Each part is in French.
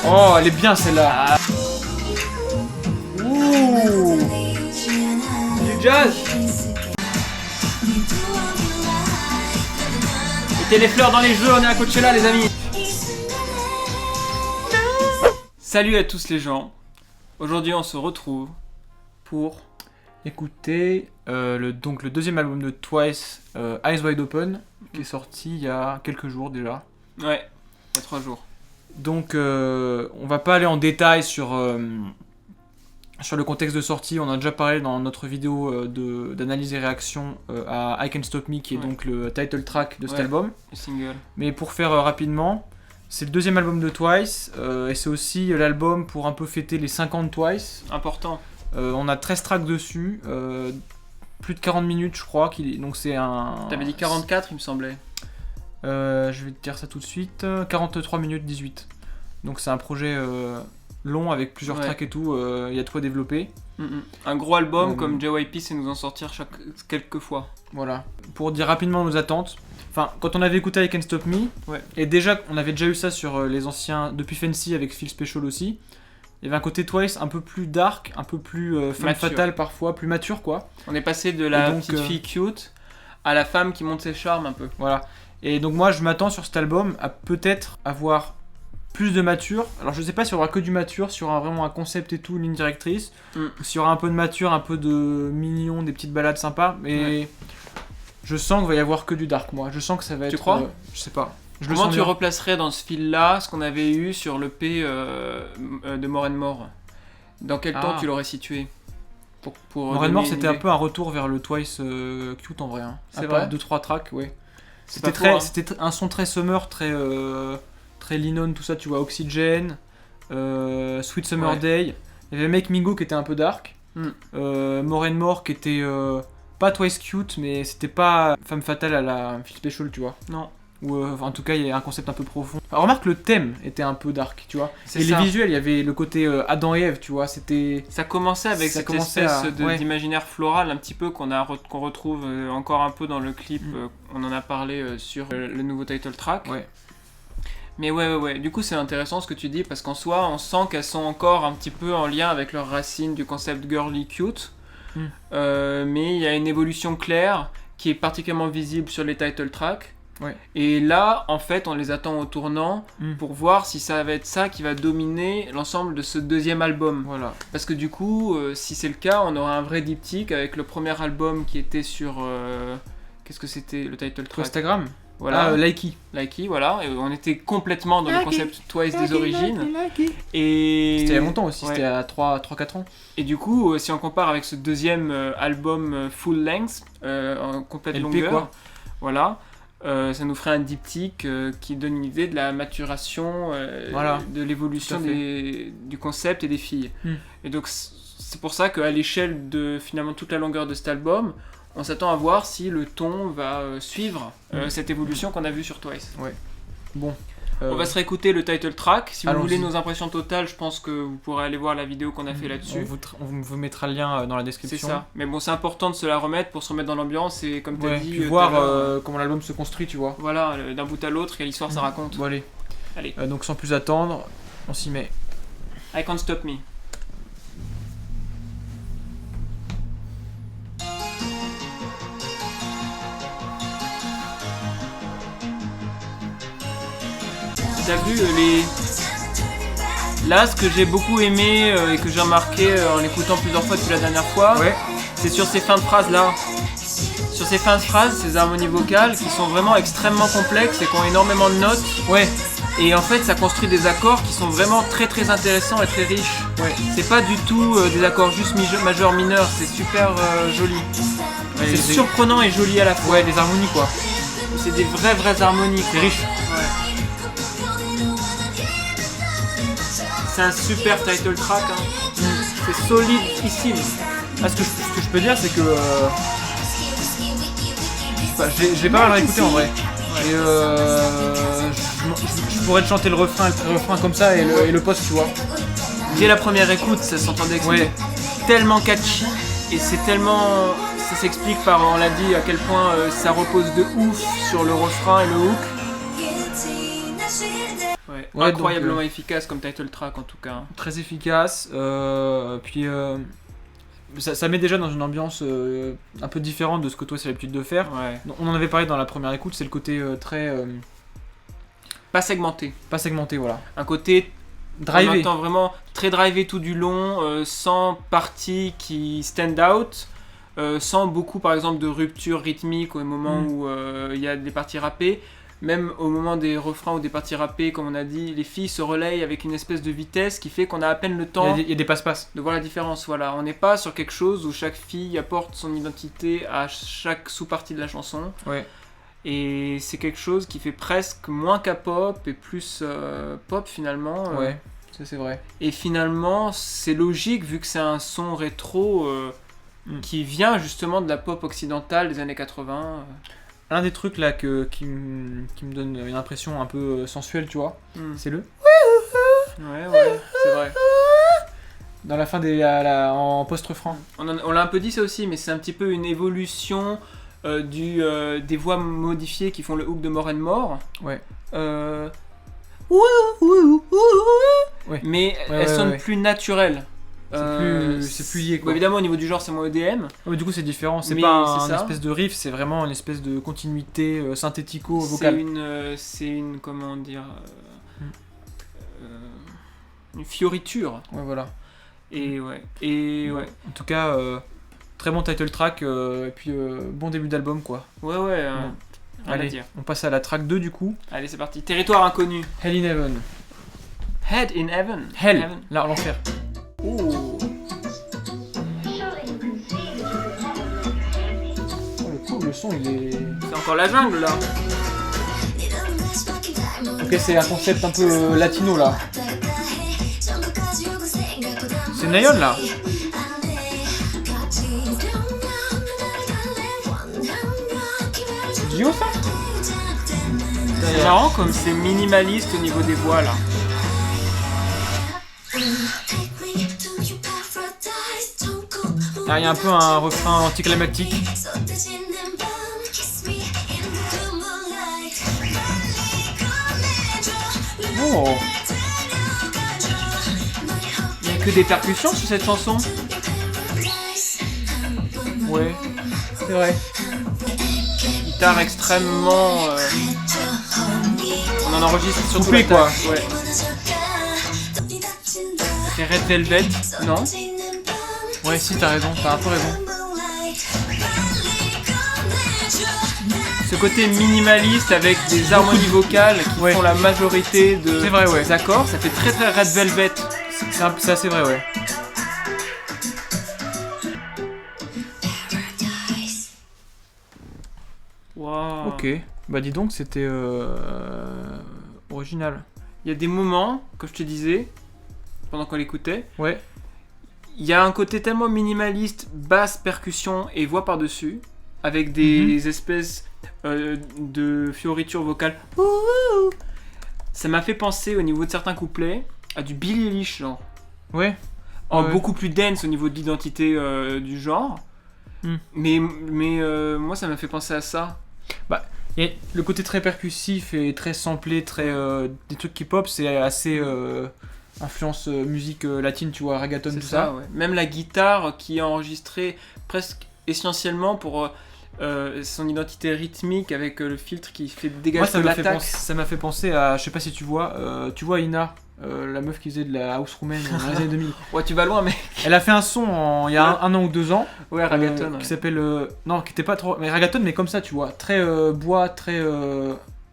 Oh, elle est bien celle-là. Ouh. Du jazz. Mettez les fleurs dans les jeux, on est à Coachella les amis. Salut à tous les gens. Aujourd'hui on se retrouve pour écouter le deuxième album de Twice, Eyes Wide Open, qui est sorti il y a quelques jours déjà. Ouais, il y a 3 jours. Donc on va pas aller en détail sur le contexte de sortie, on a déjà parlé dans notre vidéo d'analyse et réaction à I Can't Stop Me, qui est donc le title track de cet album. Le single. Mais pour faire rapidement, c'est le deuxième album de Twice, et c'est aussi l'album pour un peu fêter les 5 ans de Twice. Important. On a 13 tracks dessus, plus de 40 minutes je crois, donc c'est un... T'avais dit 44 il me semblait. Je vais te dire ça tout de suite, 43 minutes 18. Donc c'est un projet long avec plusieurs tracks et tout, il y a de quoi développer. Un gros album comme JYP sait nous en sortir quelques fois. Voilà. Pour dire rapidement nos attentes, enfin quand on avait écouté I Can't Stop Me, et déjà on avait déjà eu ça sur les anciens, depuis Fancy avec Feel Special aussi, il y avait un côté Twice un peu plus dark, un peu plus femme fatale parfois, plus mature quoi. On est passé de la petite fille cute à la femme qui monte ses charmes un peu. Voilà. Et donc moi je m'attends sur cet album à peut-être avoir plus de mature. Alors je sais pas s'il y aura que du mature, s'il y aura vraiment un concept et tout, une ligne directrice, ou s'il y aura un peu de mature, un peu de mignon, des petites balades sympas, mais je sens qu'il va y avoir que du dark moi. Je sens que ça va être... Tu crois je sais pas. Comment tu replacerais dans ce fil-là ce qu'on avait eu sur l'EP de More and More? Dans quel temps tu l'aurais situé? More and More c'était un peu un retour vers le Twice cute en vrai. Hein. C'est vrai. 2-3 tracks, ouais. C'était un son très summer, très Linon, tout ça, tu vois, Oxygen, Sweet Summer Day. Il y avait Make Me Go qui était un peu dark. More and More qui était pas Twice cute, mais c'était pas femme fatale à la Feel Special, tu vois. Non. Ou en tout cas, il y a un concept un peu profond. Alors, remarque, le thème était un peu dark, tu vois. Et les visuels, il y avait le côté Adam et Ève, tu vois. Ça commençait avec cette espèce d'imaginaire floral un petit peu qu'on retrouve encore un peu dans le clip. On en a parlé sur le nouveau title track. Mais ouais. Du coup, c'est intéressant ce que tu dis parce qu'en soi, on sent qu'elles sont encore un petit peu en lien avec leurs racines du concept girly cute. Mais il y a une évolution claire qui est particulièrement visible sur les title tracks. Et là, en fait, on les attend au tournant pour voir si ça va être ça qui va dominer l'ensemble de ce deuxième album. Voilà. Parce que du coup, si c'est le cas, on aura un vrai diptyque avec le premier album qui était sur... qu'est-ce que c'était le title track? Instagram. Voilà. Likey, voilà. Et on était complètement dans le concept Twice des origines. Et... C'était il y a longtemps aussi, c'était à 3-4 ans. Et du coup, si on compare avec ce deuxième album full length, en complète longueur, quoi. Voilà. Ça nous ferait un diptyque qui donne une idée de la maturation, de l'évolution du concept et des filles. Et donc c'est pour ça qu'à l'échelle de finalement toute la longueur de cet album, on s'attend à voir si le ton va suivre cette évolution qu'on a vue sur Twice. Bon. On va se réécouter le title track. Si vous voulez nos impressions totales, je pense que vous pourrez aller voir la vidéo qu'on a fait là-dessus. On vous mettra le lien dans la description. C'est ça. Mais bon, c'est important de se la remettre pour se remettre dans l'ambiance et comme tu as dit... Puis voir comment l'album se construit, tu vois. Voilà, d'un bout à l'autre, quelle histoire ça raconte. Bon, allez. Donc sans plus attendre, on s'y met. I Can't Stop Me. T'as vu Là, ce que j'ai beaucoup aimé et que j'ai remarqué en l'écoutant plusieurs fois depuis la dernière fois, c'est sur ces fins de phrases là. Sur ces fins de phrases, ces harmonies vocales qui sont vraiment extrêmement complexes et qui ont énormément de notes. Et en fait, ça construit des accords qui sont vraiment très très intéressants et très riches. C'est pas du tout des accords juste majeurs mineurs, c'est super joli. C'est surprenant et joli à la fois. Des harmonies quoi. C'est des vraies harmonies. C'est riche. C'est un super title track, c'est solidissime. Ce que je peux dire, c'est que je l'ai pas mal réécouté en vrai. Et je pourrais te chanter le refrain comme ça et le post, tu vois. Dès la première écoute, ça s'entendait que c'était tellement catchy et c'est tellement... Ça s'explique par, on l'a dit, à quel point ça repose de ouf sur le refrain et le hook. Incroyablement efficace comme title track en tout cas. Très efficace, puis ça met déjà dans une ambiance un peu différente de ce que toi c'est l'habitude de faire. On en avait parlé dans la première écoute, c'est le côté très... Pas segmenté. Pas segmenté, voilà. Un côté... drivé. En même temps vraiment très drivé tout du long, sans partie qui stand out, sans beaucoup par exemple de rupture rythmique au moment où il y a des parties rappées. Même au moment des refrains ou des parties rappées, comme on a dit, les filles se relayent avec une espèce de vitesse qui fait qu'on a à peine le temps il y a des passe-passe de voir la différence. Voilà. On n'est pas sur quelque chose où chaque fille apporte son identité à chaque sous-partie de la chanson. Ouais. Et c'est quelque chose qui fait presque moins qu'à pop et plus pop finalement. Ouais, ça c'est vrai. Et finalement, c'est logique vu que c'est un son rétro qui vient justement de la pop occidentale des années 80. Un des trucs là qui me donne une impression un peu sensuelle, tu vois, c'est le... Ouais, c'est vrai. Dans la fin en post-refrain. On l'a un peu dit ça aussi, mais c'est un petit peu une évolution des voix modifiées qui font le hook de More and More. Ouais. Ouais. Mais elles sonnent plus naturelles. C'est plus lié, quoi. Évidemment, au niveau du genre, c'est moins EDM. Ouais, du coup, c'est différent. C'est pas une espèce de riff, c'est vraiment une espèce de continuité synthético-vocale. C'est une comment dire, une fioriture. Ouais, voilà. Et ouais. En tout cas, très bon title track et puis bon début d'album, quoi. Ouais. Bon. Allez, on passe à la track 2 du coup. Allez, c'est parti. Territoire inconnu. Hell in Heaven. Head in Heaven. Hell. Là, l'enfer. Oh, le son il est... C'est encore la jungle là. Ok, c'est un concept un peu latino là. C'est Nayon là. C'est Dio ça? C'est marrant comme c'est minimaliste au niveau des voix là. Il y a un peu un refrain anticlimactique. Oh. Il n'y a que des percussions sur cette chanson. Ouais, c'est vrai. Guitare extrêmement... On en enregistre surtout coupé, quoi. Ouais. C'est Red Velvet, non? Ouais, si, t'as raison, t'as un peu raison. Ce côté minimaliste avec des harmonies vocales qui font la majorité des accords, ça fait très très Red Velvet. C'est assez vrai, ouais. Wow. Ok, bah dis donc, c'était original. Il y a des moments, comme je te disais, pendant qu'on l'écoutait, ouais. Il y a un côté tellement minimaliste, basse, percussion et voix par-dessus, avec des espèces de fioritures vocales. Ça m'a fait penser au niveau de certains couplets à du Billie Eilish, genre. Ouais. Beaucoup plus dense au niveau de l'identité du genre. Mais moi, ça m'a fait penser à ça. Bah, y a le côté très percussif et très samplé, très des trucs qui pop, c'est assez influence musique latine, tu vois, reggaeton, tout ça. Ouais. Même la guitare qui est enregistrée presque essentiellement pour son identité rythmique avec le filtre qui fait dégager de l'attaque. Ça m'a fait penser à, je sais pas si tu vois Ina, la meuf qui faisait de la house roumaine dans les années 2000. Ouais, tu vas loin, mec. Elle a fait un son il y a un an ou 2 ans. Ouais, reggaeton. Qui s'appelle non, qui était pas trop, mais reggaeton, mais comme ça, tu vois, très bois, très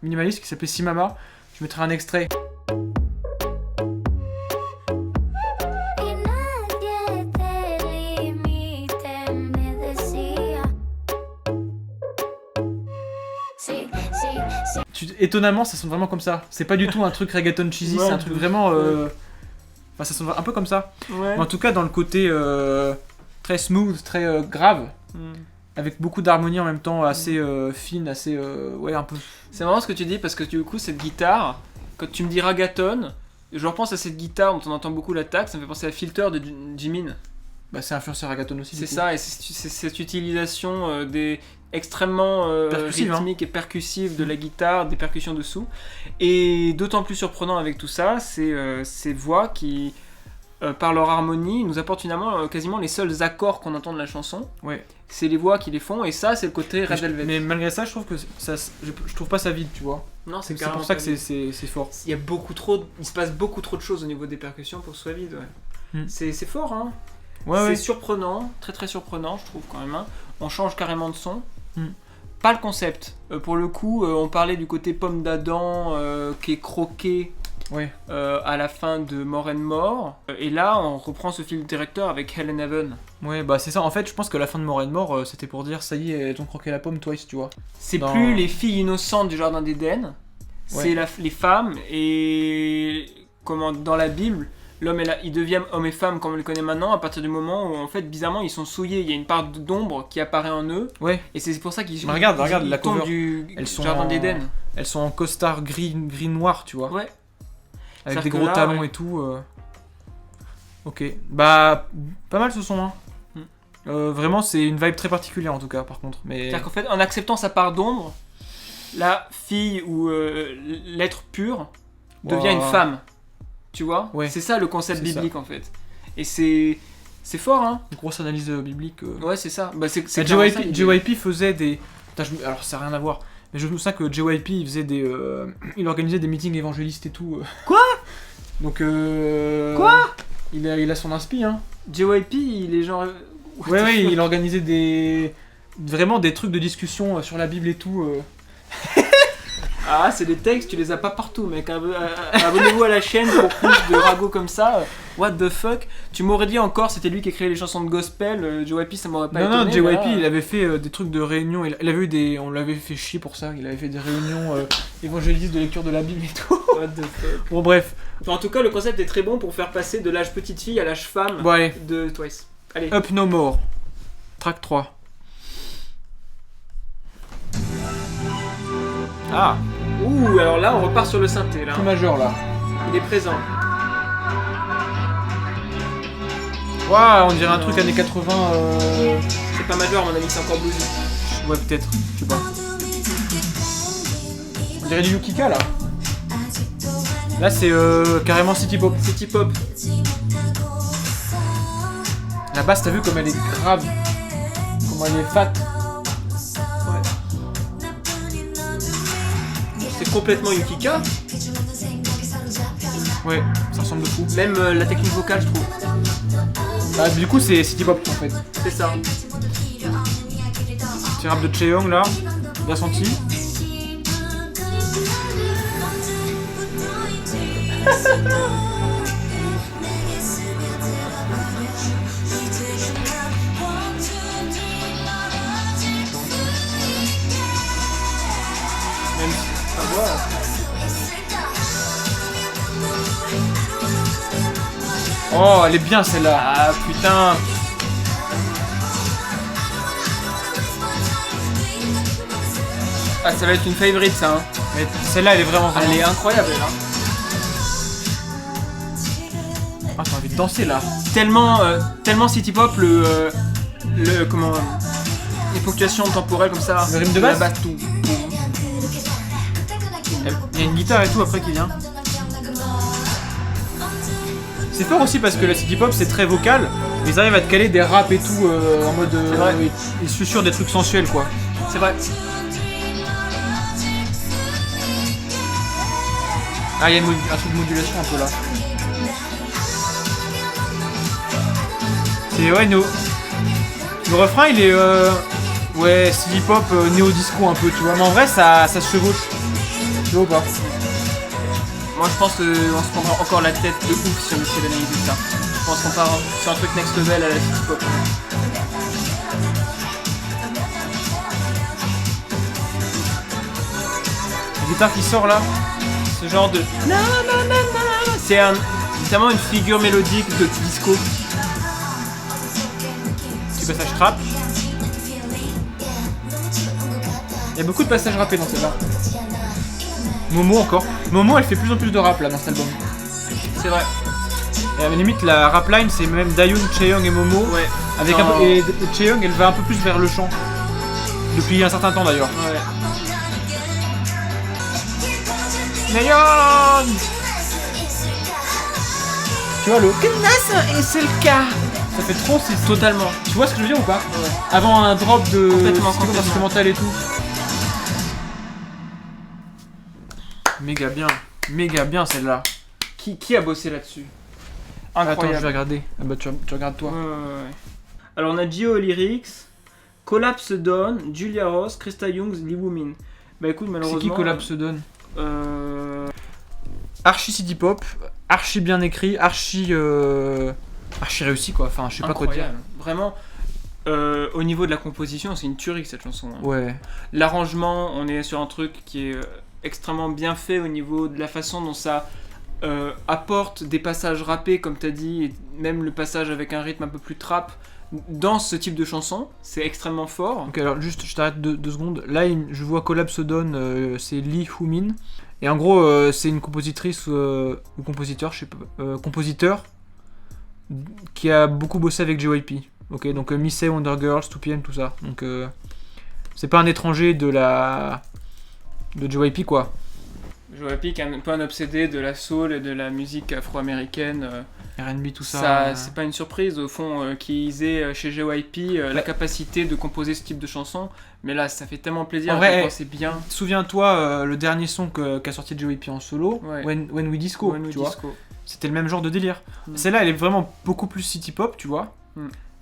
minimaliste, qui s'appelait Simama. Je mettrai un extrait. Étonnamment, ça sonne vraiment comme ça. C'est pas du tout un truc reggaeton cheesy, c'est un truc vraiment. Enfin, ça sonne un peu comme ça. Ouais. Mais en tout cas, dans le côté très smooth, très grave, avec beaucoup d'harmonie en même temps, assez fine, assez. Ouais, un peu. C'est marrant ce que tu dis parce que du coup, cette guitare, quand tu me dis reggaeton, je repense à cette guitare dont on entend beaucoup l'attaque, ça me fait penser à Filter de Jimin. Bah, c'est influencé reggaeton aussi. C'est ça, et c'est cette utilisation des extrêmement rythmique et percussive de la guitare, des percussions dessous. Et d'autant plus surprenant avec tout ça, c'est ces voix qui, par leur harmonie, nous apportent finalement quasiment les seuls accords qu'on entend de la chanson. Ouais. C'est les voix qui les font, et ça, c'est le côté Red Velvet. Mais malgré ça, je trouve que je trouve pas ça vide, tu vois. Non, c'est pour ça que c'est fort. Il se passe beaucoup trop de choses au niveau des percussions pour que ce soit vide, ouais. C'est fort, hein. C'est surprenant, très très surprenant, je trouve quand même. Hein. On change carrément de son. Pas le concept. Pour le coup, on parlait du côté pomme d'Adam qui est croqué à la fin de More and More. Et là, on reprend ce fil directeur avec Hell and Heaven. Ouais, bah c'est ça. En fait, je pense que la fin de More and More, c'était pour dire ça y est, elles ont croqué la pomme twice, tu vois. C'est plus les filles innocentes du jardin d'Éden. C'est les femmes. Et comment dans la Bible, l'homme il devient homme et femme comme on le connaît maintenant à partir du moment où en fait bizarrement ils sont souillés, il y a une part d'ombre qui apparaît en eux. Ouais. Et c'est pour ça qu'ils regarde la cover du jardin d'Éden. Elles sont en costard gris noir, tu vois. Ouais. Avec des gros talons et tout. Ok. Bah pas mal ce son hein. Vraiment c'est une vibe très particulière en tout cas par contre. Mais... C'est-à-dire qu'en fait en acceptant sa part d'ombre, la fille ou l'être pur devient une femme. Tu vois, c'est ça le concept biblique en fait. Et c'est fort, hein. Une grosse analyse biblique. Ouais, c'est ça. Bah, c'est JYP faisait des. Alors ça n'a rien à voir. Mais je me souviens que JYP il faisait des. Il organisait des meetings évangélistes et tout. Quoi ? Donc. Quoi ? Il a son inspi, hein. JYP, il est genre. Ouais, il organisait des. Vraiment des trucs de discussion sur la Bible et tout. Ah, c'est des textes, tu les as pas partout, mec. Abonnez-vous à la chaîne pour plus de ragots comme ça. What the fuck ? Tu m'aurais dit encore, c'était lui qui a créé les chansons de gospel. JYP, ça m'aurait pas étonné. Non, JYP, il avait fait des trucs de réunion. Il avait eu on l'avait fait chier pour ça. Il avait fait des réunions évangélistes de lecture de la Bible et tout. What the fuck ? Bon, bref. Enfin, en tout cas, le concept est très bon pour faire passer de l'âge petite fille à l'âge femme de Twice. Allez. Up No More. Track 3. Ah. Ouh, alors là, on repart sur le synthé, là. Tout majeur, là. Il est présent. Waouh, on dirait un truc années 80. C'est pas majeur, à mon avis, c'est encore bluesy. Ouais, peut-être. Je sais pas. On dirait du Yukika, là. Là, c'est carrément City Pop. City Pop. La basse, t'as vu comme elle est grave. Comment elle est fat. C'est complètement Yukika. Ouais, ça ressemble de fou. Même la technique vocale, je trouve. Bah, du coup, c'est City Pop en fait. C'est ça. Petit rap de Chaeyoung là, bien senti. Même si ça va. Oh, elle est bien celle-là. Ah putain. Ah, ça va être une favorite ça. Hein. Mais celle-là, elle est vraiment. Elle est incroyable là. Ah, t'as envie de danser là. Tellement City Pop comment les ponctuations temporelles comme ça. Le rythme de basse. La basse tout. Il y a une guitare et tout après qui vient. C'est fort aussi parce que la City Pop c'est très vocal, mais ils arrivent à te caler des raps et tout en mode. Ils susurrent des trucs sensuels quoi. C'est vrai. Ah, il y a un truc de modulation un peu là. C'est le refrain il est ouais City Pop néo-disco un peu tu vois, mais en vrai ça se chevauche. Tu vois ou pas? Moi je pense qu'on se prendra encore la tête de ouf si on essaie d'analyser ça. Je pense qu'on part sur un truc next level à la City Pop. La guitare qui sort là, ce genre de... C'est vraiment une figure mélodique de disco. Petit passage trap. Il y a beaucoup de passages rappés dans celle-là. Momo encore. Momo elle fait plus en plus de rap là dans cet album. C'est vrai. Et à la limite la rap line c'est même Dayoon, Chaeyoung et Momo. Ouais. Avec un peu, et Chaeyoung elle va un peu plus vers le chant. Depuis un certain temps d'ailleurs. Ouais. Neon. Tu vois le Knas et c'est le cas. Ça fait trop, c'est totalement. Tu vois ce que je veux dire ou pas? Ouais. Avant un drop de instrumental et tout. Méga bien celle-là. Qui a bossé là-dessus? Attends, je vais regarder. Ah bah tu regardes toi. Ouais. Alors on a Gio Lyrics, Collapse Dawn, Julia Ross, Krista Youngs, Lee Woo-min. Bah écoute, malheureusement. C'est qui Collapse Dawn? Archi city pop, archi bien écrit, archi réussi quoi. Enfin, je sais pas quoi dire. Vraiment. Au niveau de la composition, c'est une tuerie cette chanson. Hein. Ouais. L'arrangement, on est sur un truc qui est extrêmement bien fait au niveau de la façon dont ça apporte des passages rappés, comme tu as dit, et même le passage avec un rythme un peu plus trap dans ce type de chanson, c'est extrêmement fort. Ok, alors juste, je t'arrête 2 secondes. Là, je vois Collapse Dawn, c'est Lee Woo-min. Et en gros, c'est une compositrice ou compositeur, je sais pas, compositeur qui a beaucoup bossé avec JYP. Ok, donc Missy, Wonder Girls, 2PM, tout ça. Donc c'est pas un étranger de JYP quoi. JYP qui est un peu un obsédé de la soul et de la musique afro-américaine. R&B, tout ça. C'est pas une surprise au fond qu'ils aient chez JYP la capacité de composer ce type de chansons. Mais là, ça fait tellement plaisir. En vrai, c'est bien. Souviens-toi le dernier son qu'a sorti JYP en solo, ouais. When We Disco. Tu vois, c'était le même genre de délire. Celle-là, elle est vraiment beaucoup plus city pop, tu vois.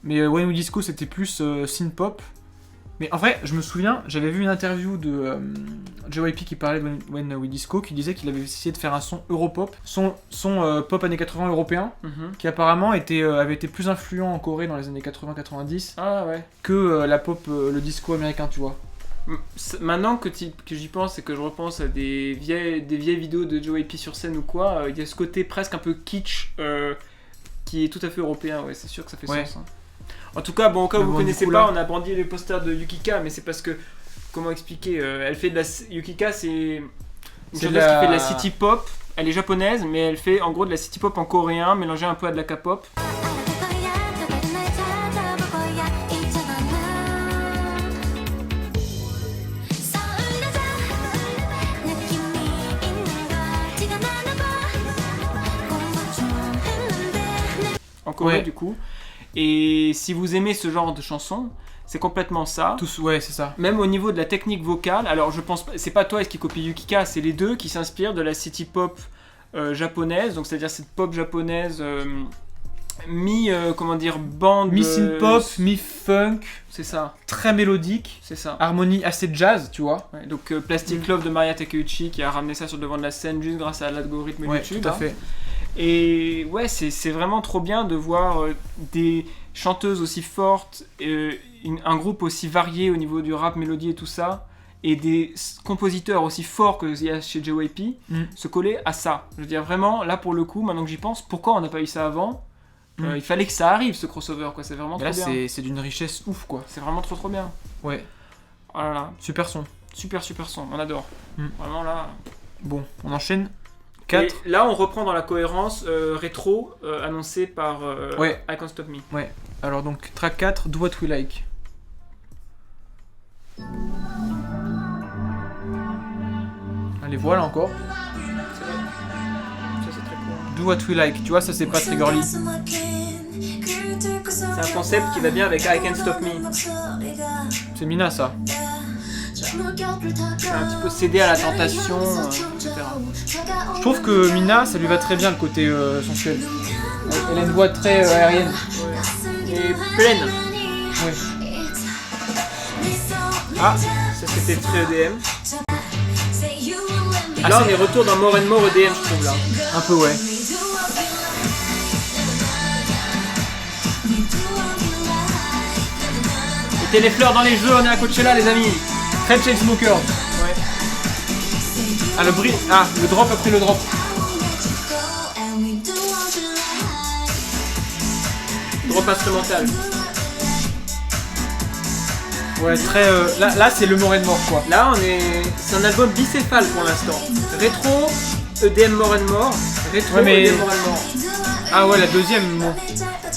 Mais When We Disco, c'était plus synth pop. Mais en vrai, je me souviens, j'avais vu une interview de JYP qui parlait de When We Disco, qui disait qu'il avait essayé de faire un son europop, son pop années 80 européen, qui apparemment avait été plus influent en Corée dans les années 80-90 que la pop, le disco américain, tu vois. Maintenant que j'y pense et que je repense à des vieilles vidéos de JYP sur scène ou quoi, il y a ce côté presque un peu kitsch qui est tout à fait européen, ouais, c'est sûr que ça fait sens. Hein. En tout cas, bon, au cas où vous connaissez pas, on a brandi les posters de Yukika, mais c'est parce que, comment expliquer, elle fait de la... Yukika, c'est une chanteuse qui fait de la city pop, elle est japonaise, mais elle fait en gros de la city pop en coréen, mélangée un peu à de la K-pop. En Corée, du coup. Et si vous aimez ce genre de chansons, c'est complètement ça. Ouais, c'est ça. Même au niveau de la technique vocale, alors je pense, c'est pas Twice qui copie Yukika, c'est les deux qui s'inspirent de la city pop japonaise, donc c'est-à-dire cette pop japonaise bande. Mi-synth pop, mi-funk. C'est ça. Très mélodique. C'est ça. Harmonie assez jazz, tu vois. Ouais, donc Plastic Love de Maria Takeuchi qui a ramené ça sur le devant de la scène juste grâce à l'algorithme YouTube. Tout à fait. Et ouais, c'est vraiment trop bien de voir des chanteuses aussi fortes, un groupe aussi varié au niveau du rap, mélodie et tout ça, et des compositeurs aussi forts qu'il y a chez JYP se coller à ça. Je veux dire, vraiment, là pour le coup, maintenant que j'y pense, pourquoi on n'a pas eu ça avant? Il fallait que ça arrive, ce crossover, quoi. C'est vraiment trop bien. Là, c'est d'une richesse ouf, quoi. C'est vraiment trop bien. Ouais. Voilà. Super son. Super son, on adore. Vraiment là. Bon, on enchaîne. 4. Et là, on reprend dans la cohérence rétro annoncée par I Can't Stop Me. Ouais. Alors donc, track 4, Do What We Like. Allez, voilà encore. C'est vrai. Ça, c'est très cool. Do What We Like. Tu vois, ça, c'est pas très girly. C'est un concept qui va bien avec I Can't Stop Me. C'est Mina, ça. C'est un petit peu céder à la tentation, etc. Je trouve que Mina, ça lui va très bien le côté sensuel. Elle a une voix très aérienne. Ouais. Et pleine. Ouais. Ah, ça c'était très EDM. Là on est retour dans More and More EDM, je trouve là. Un peu, ouais. Mettez les fleurs dans les jeux, on est à Coachella les amis. Red Chainsmokers. Ouais. Ah, le drop après le drop. Drop instrumental. Ouais, très. Là c'est le More and More, quoi. Là, c'est un album bicéphale pour l'instant. Rétro, EDM More and More. Rétro, EDM More and More. Ah ouais, la deuxième, bon.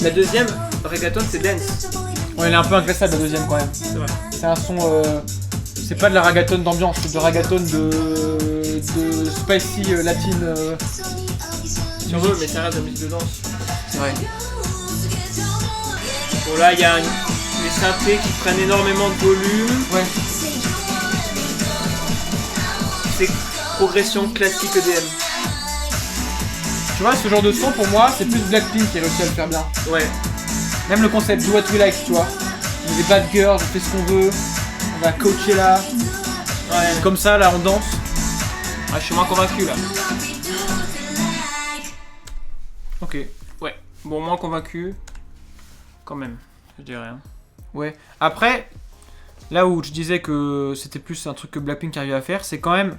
La deuxième, reggaeton, c'est dance. Ouais, elle est un peu inclassable la deuxième quand même. C'est vrai. C'est un son. C'est pas de la ragaton d'ambiance, c'est de la ragaton de spicy latine. Si on veut, mais ça reste de la musique de danse. C'est vrai. Bon, là, il y a les synthés qui prennent énormément de volume. Ouais. C'est progression classique EDM. Tu vois, ce genre de son pour moi, c'est plus Blackpink qui a réussi à le faire bien. Ouais. Même le concept do what we like, tu vois. On est des bad girls, on fait ce qu'on veut, on va coacher là. Ouais. Comme ça, là, on danse. Ah, je suis moins convaincu là. Ok. Ouais. Bon, moins convaincu. Quand même, je dirais. Hein. Ouais. Après, là où je disais que c'était plus un truc que Blackpink arrivait à faire, c'est quand même.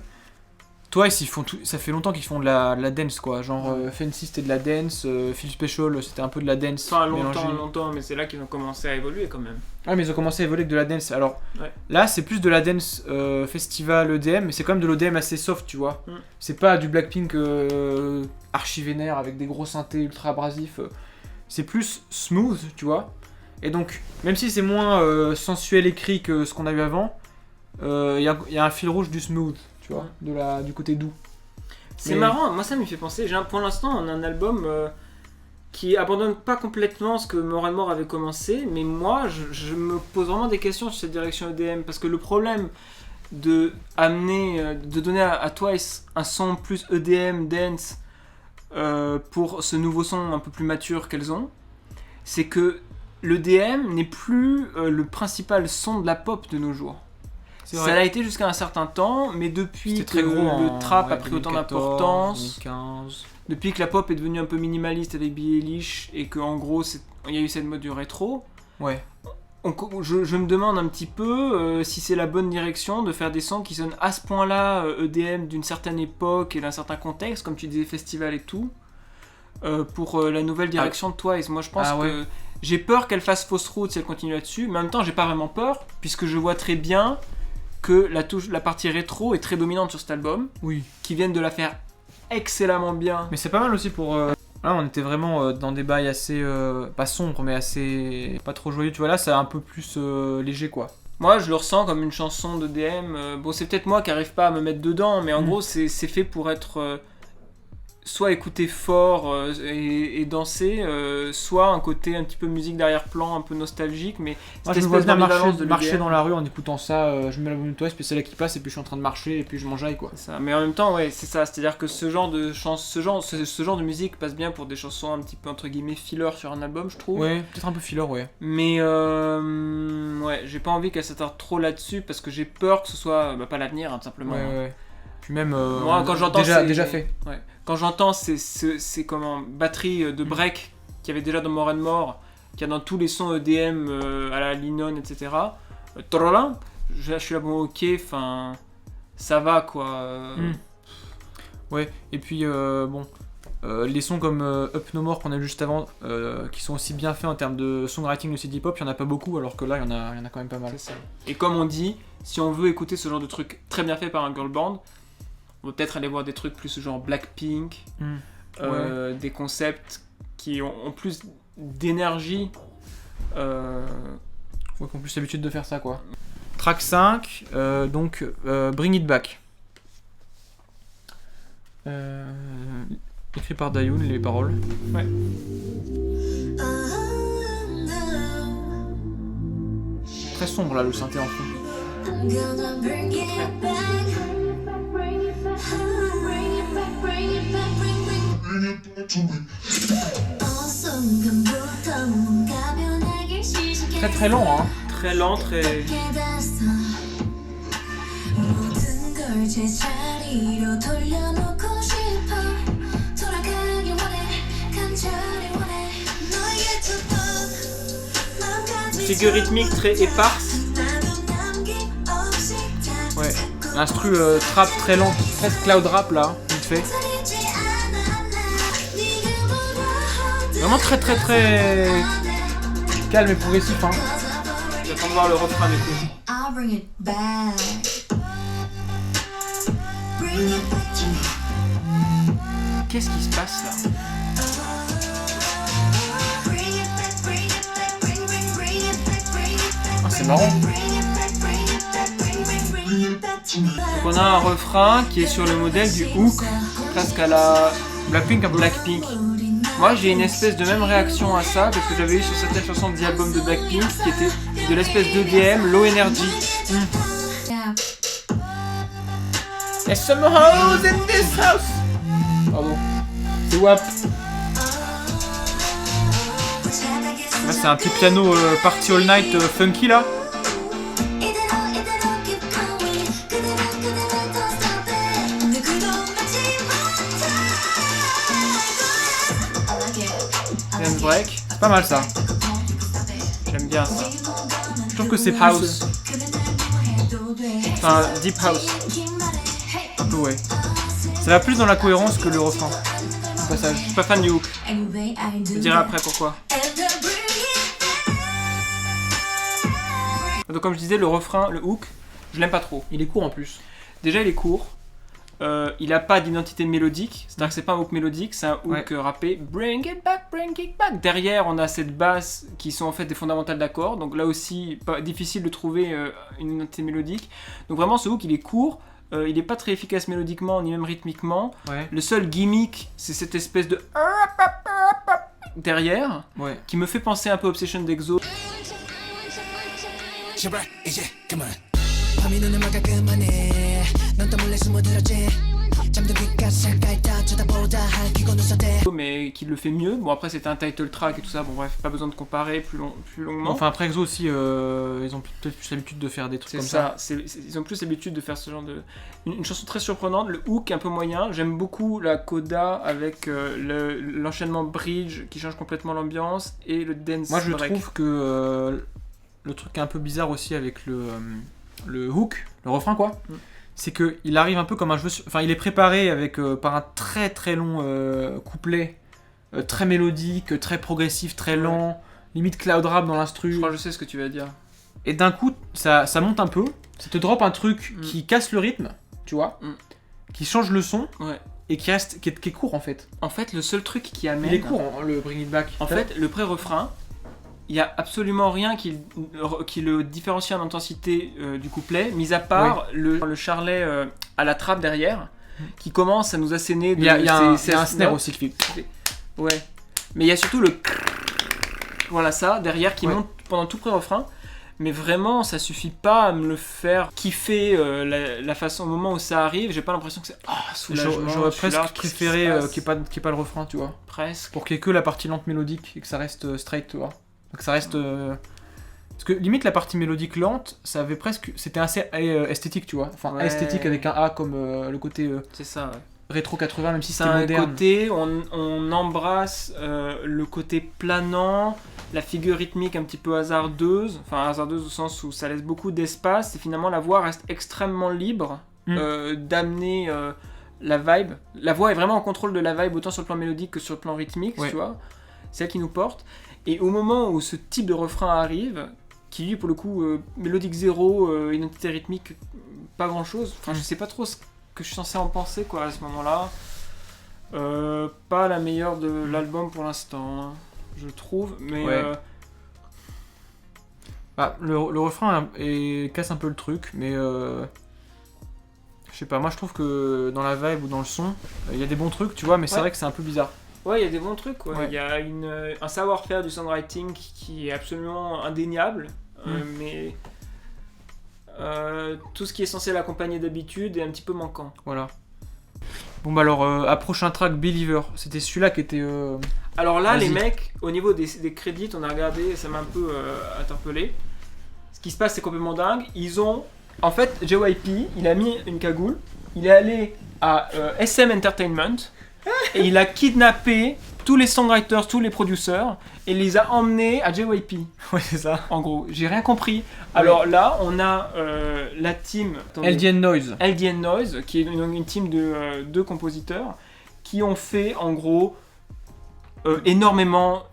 Twice, ils font tout, ça fait longtemps qu'ils font de la dance quoi. Genre Fancy c'était de la dance, Feel Special c'était un peu de la dance. Enfin longtemps, mais c'est là qu'ils ont commencé à évoluer quand même. Ouais, mais ils ont commencé à évoluer avec de la dance. Alors là, c'est plus de la dance festival EDM, mais c'est quand même de l'EDM assez soft, tu vois. C'est pas du Blackpink archi vénère avec des gros synthés ultra abrasifs. C'est plus smooth, tu vois. Et donc, même si c'est moins sensuel écrit que ce qu'on a eu avant, il y a un fil rouge du smooth. Tu vois, du côté doux. C'est marrant, moi ça me fait penser, pour l'instant on a un album qui abandonne pas complètement ce que More and More avait commencé, mais moi je me pose vraiment des questions sur cette direction EDM, parce que le problème de donner à Twice un son plus EDM, dance, pour ce nouveau son un peu plus mature qu'elles ont, c'est que l'EDM n'est plus le principal son de la pop de nos jours. Ça l'a été jusqu'à un certain temps, mais depuis que le trap a pris autant d'importance, 2015. Depuis que la pop est devenue un peu minimaliste avec Billie Eilish, et qu'en gros il y a eu cette mode du rétro, je me demande un petit peu si c'est la bonne direction de faire des sons qui sonnent à ce point-là EDM d'une certaine époque et d'un certain contexte, comme tu disais festival et tout, pour la nouvelle direction de Twice. Moi je pense que j'ai peur qu'elle fasse fausse route si elle continue là-dessus, mais en même temps j'ai pas vraiment peur, puisque je vois très bien que la partie rétro est très dominante sur cet album, qui viennent de la faire excellemment bien. Mais c'est pas mal aussi pour... Là on était vraiment dans des bails assez... pas sombres mais assez... pas trop joyeux, tu vois, là c'est un peu plus léger quoi. Moi je le ressens comme une chanson de DM, bon c'est peut-être moi qui arrive pas à me mettre dedans, mais en gros c'est fait pour être... soit écouter fort et danser, soit un côté un petit peu musique d'arrière-plan, un peu nostalgique, mais moi, je me vois bien marcher dans la rue en écoutant ça, je mets l'album de Twice, puis c'est là qui passe, et puis je suis en train de marcher, et puis je m'enjaille quoi. C'est ça. Mais en même temps, ouais, c'est ça, c'est-à-dire que ce genre de musique passe bien pour des chansons un petit peu entre guillemets filler sur un album, je trouve. Ouais, peut-être un peu filler, ouais. Mais ouais, j'ai pas envie qu'elle s'attarde trop là-dessus, parce que j'ai peur que ce soit pas l'avenir, hein, tout simplement. Ouais. Puis même moi, quand j'entends déjà fait. Ouais. Quand j'entends ces batteries de break qu'il y avait déjà dans More and More, qu'il y a dans tous les sons EDM à la Linon, etc. Je suis là, bon, ok, enfin, ça va quoi. Ouais, et puis les sons comme Up No More qu'on a vu juste avant, qui sont aussi bien faits en termes de songwriting de CD pop, il n'y en a pas beaucoup, alors que là il y en a quand même pas mal. C'est ça. Et comme on dit, si on veut écouter ce genre de truc très bien fait par un girl band, on va peut-être aller voir des trucs plus genre Blackpink, des concepts qui ont plus d'énergie. Qui ont plus l'habitude de faire ça quoi. Track 5, donc Bring It Back. Écrit par Dayoun, les paroles. Ouais. Très sombre là le synthé en fond. Très lent hein. Très lent, très... Figure rythmique très éparse. Ouais, l'instru trap très lent, presque cloud rap là, vite fait. Vraiment très calme et progressif hein. J'attends de voir le refrain du coup. Qu'est-ce qui se passe là? c'est marrant. Donc on a un refrain qui est sur le modèle du hook, presque à la Blackpink. Moi j'ai une espèce de même réaction à ça, parce que j'avais eu sur certaines chansons des albums de Blackpink qui étaient de l'espèce d'EDM, low energy. There's some hoes in this house. Pardon. C'est WAP. Là c'est un petit piano party all night funky là. Dance break. C'est pas mal ça. J'aime bien ça. Je trouve que c'est house. Enfin, deep house. Un peu ouais. Ça va plus dans la cohérence que le refrain. Au passage. Je suis pas fan du hook. Je dirai après pourquoi. Donc comme je disais, le refrain, le hook, je l'aime pas trop. Il est court en plus. Déjà il est court. Il a pas d'identité mélodique, c'est-à-dire que c'est pas un hook mélodique, c'est un hook rappé. Bring it back, bring it back. Derrière, on a cette basse qui sont en fait des fondamentales d'accords, donc là aussi, pas difficile de trouver une identité mélodique. Donc vraiment, ce hook, il est court, il est pas très efficace mélodiquement ni même rythmiquement. Ouais. Le seul gimmick, c'est cette espèce de derrière, qui me fait penser un peu Obsession d'Exo. Mais qui le fait mieux. Bon après c'était un title track et tout ça, bon bref, pas besoin de comparer plus longuement. Enfin après Exo aussi, ils ont peut-être plus l'habitude de faire des trucs comme ça. Ils ont plus l'habitude de faire ce genre de... Une chanson très surprenante, le hook un peu moyen. J'aime beaucoup la coda avec l'enchaînement bridge qui change complètement l'ambiance et le dance break. Moi je trouve que le truc un peu bizarre aussi avec le hook, le refrain quoi, c'est que il arrive un peu comme un jeu, enfin il est préparé avec par un très très long couplet, très mélodique, très progressif, très lent, limite cloud rap dans l'instru. Je crois que je sais ce que tu vas dire. Et d'un coup ça monte un peu, ça te drop un truc qui casse le rythme, tu vois, qui change le son, et qui est court en fait. En fait le seul truc qui amène... Il est court le Bring It Back. En fait le pré-refrain, il n'y a absolument rien qui le différencie en intensité du couplet, mis à part le charlet à la trappe derrière, qui commence à nous asséner. Il y a un snare aussi qui fait... Ouais. Mais il y a surtout le... Voilà ça, derrière, qui monte pendant tout pré-refrain. Mais vraiment, ça suffit pas à me le faire kiffer la façon, au moment où ça arrive. J'ai pas l'impression que c'est... soulagement. J'aurais presque préféré qu'il n'y ait pas le refrain, tu vois. Presque. Pour qu'il y ait que la partie lente mélodique et que ça reste straight, tu vois. Donc ça reste... Parce que limite la partie mélodique lente, ça avait presque... C'était assez esthétique, tu vois. Enfin, esthétique avec un A comme le côté... c'est ça, rétro 80, même si c'est un moderne. Côté, on embrasse le côté planant, la figure rythmique un petit peu hasardeuse. Enfin, hasardeuse au sens où ça laisse beaucoup d'espace. Et finalement, la voix reste extrêmement libre d'amener la vibe. La voix est vraiment en contrôle de la vibe, autant sur le plan mélodique que sur le plan rythmique, tu vois. C'est elle qui nous porte. Et au moment où ce type de refrain arrive, qui lui pour le coup mélodique zéro, identité rythmique pas grand chose, enfin je sais pas trop ce que je suis censé en penser quoi à ce moment là, pas la meilleure de l'album pour l'instant, hein, je trouve, mais le refrain casse un peu le truc, mais je sais pas, moi je trouve que dans la vibe ou dans le son, il y a des bons trucs tu vois, mais c'est vrai que c'est un peu bizarre. Ouais, il y a des bons trucs, quoi. Il y a un savoir-faire du songwriting qui est absolument indéniable, mais tout ce qui est censé l'accompagner d'habitude est un petit peu manquant. Voilà. Bon bah alors, à prochain track, Believer, c'était celui-là qui était... Alors là, les mecs, au niveau des crédits, on a regardé, et ça m'a un peu interpellé. Ce qui se passe, c'est complètement dingue. Ils ont... En fait, JYP, il a mis une cagoule, il est allé à SM Entertainment... Et il a kidnappé tous les songwriters, tous les producers, et les a emmenés à JYP. Ouais, c'est ça. En gros, j'ai rien compris. Alors là, on a la team... LDN Noise. LDN Noise, qui est une team de 2 compositeurs, qui ont fait, en gros, énormément...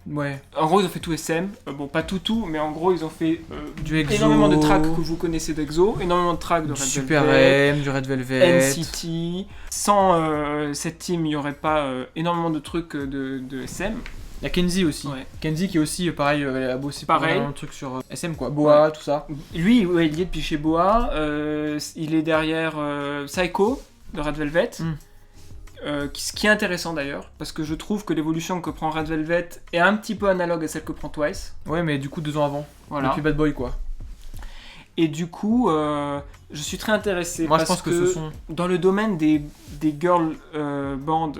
En gros, ils ont fait tout SM. Bon, pas tout, mais en gros, ils ont fait énormément de tracks que vous connaissez d'Exo, énormément de tracks de Red Super Velvet, M, du Red Velvet, NCT. Sans cette team, il n'y aurait pas énormément de trucs de SM. Il y a Kenzie aussi. Ouais. Kenzie qui est aussi, pareil, a bossé pour un truc sur SM, quoi. Boa, tout ça. Lui, ouais, il est depuis chez Boa. Il est derrière Psycho de Red Velvet. Ce qui est intéressant d'ailleurs, parce que je trouve que l'évolution que prend Red Velvet est un petit peu analogue à celle que prend Twice. Ouais, mais du coup 2 ans avant. Voilà. Depuis Bad Boy, quoi. Et du coup, je suis très intéressé. Moi, parce je pense que ce sont... dans le domaine des girl bands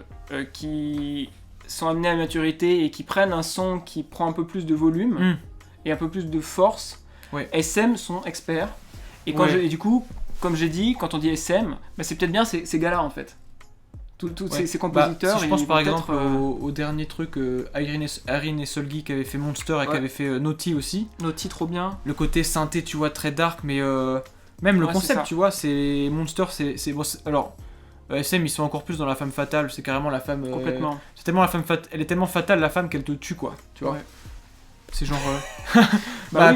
qui sont amenés à maturité et qui prennent un son qui prend un peu plus de volume et un peu plus de force, SM sont experts. Et, et du coup, comme j'ai dit, quand on dit SM, bah, c'est peut-être bien ces gars-là en fait. Tous ces compositeurs. Si je pense par exemple au dernier truc, Irene et Solgi qui avait fait Monster et qui avait fait Naughty aussi. Naughty, trop bien. Le côté synthé, tu vois, très dark, mais même le concept, tu vois, c'est Monster, c'est bon, alors. SM, ils sont encore plus dans la femme fatale, c'est carrément la femme. Complètement. C'est tellement la femme elle est tellement fatale la femme qu'elle te tue, quoi. Tu vois. C'est genre.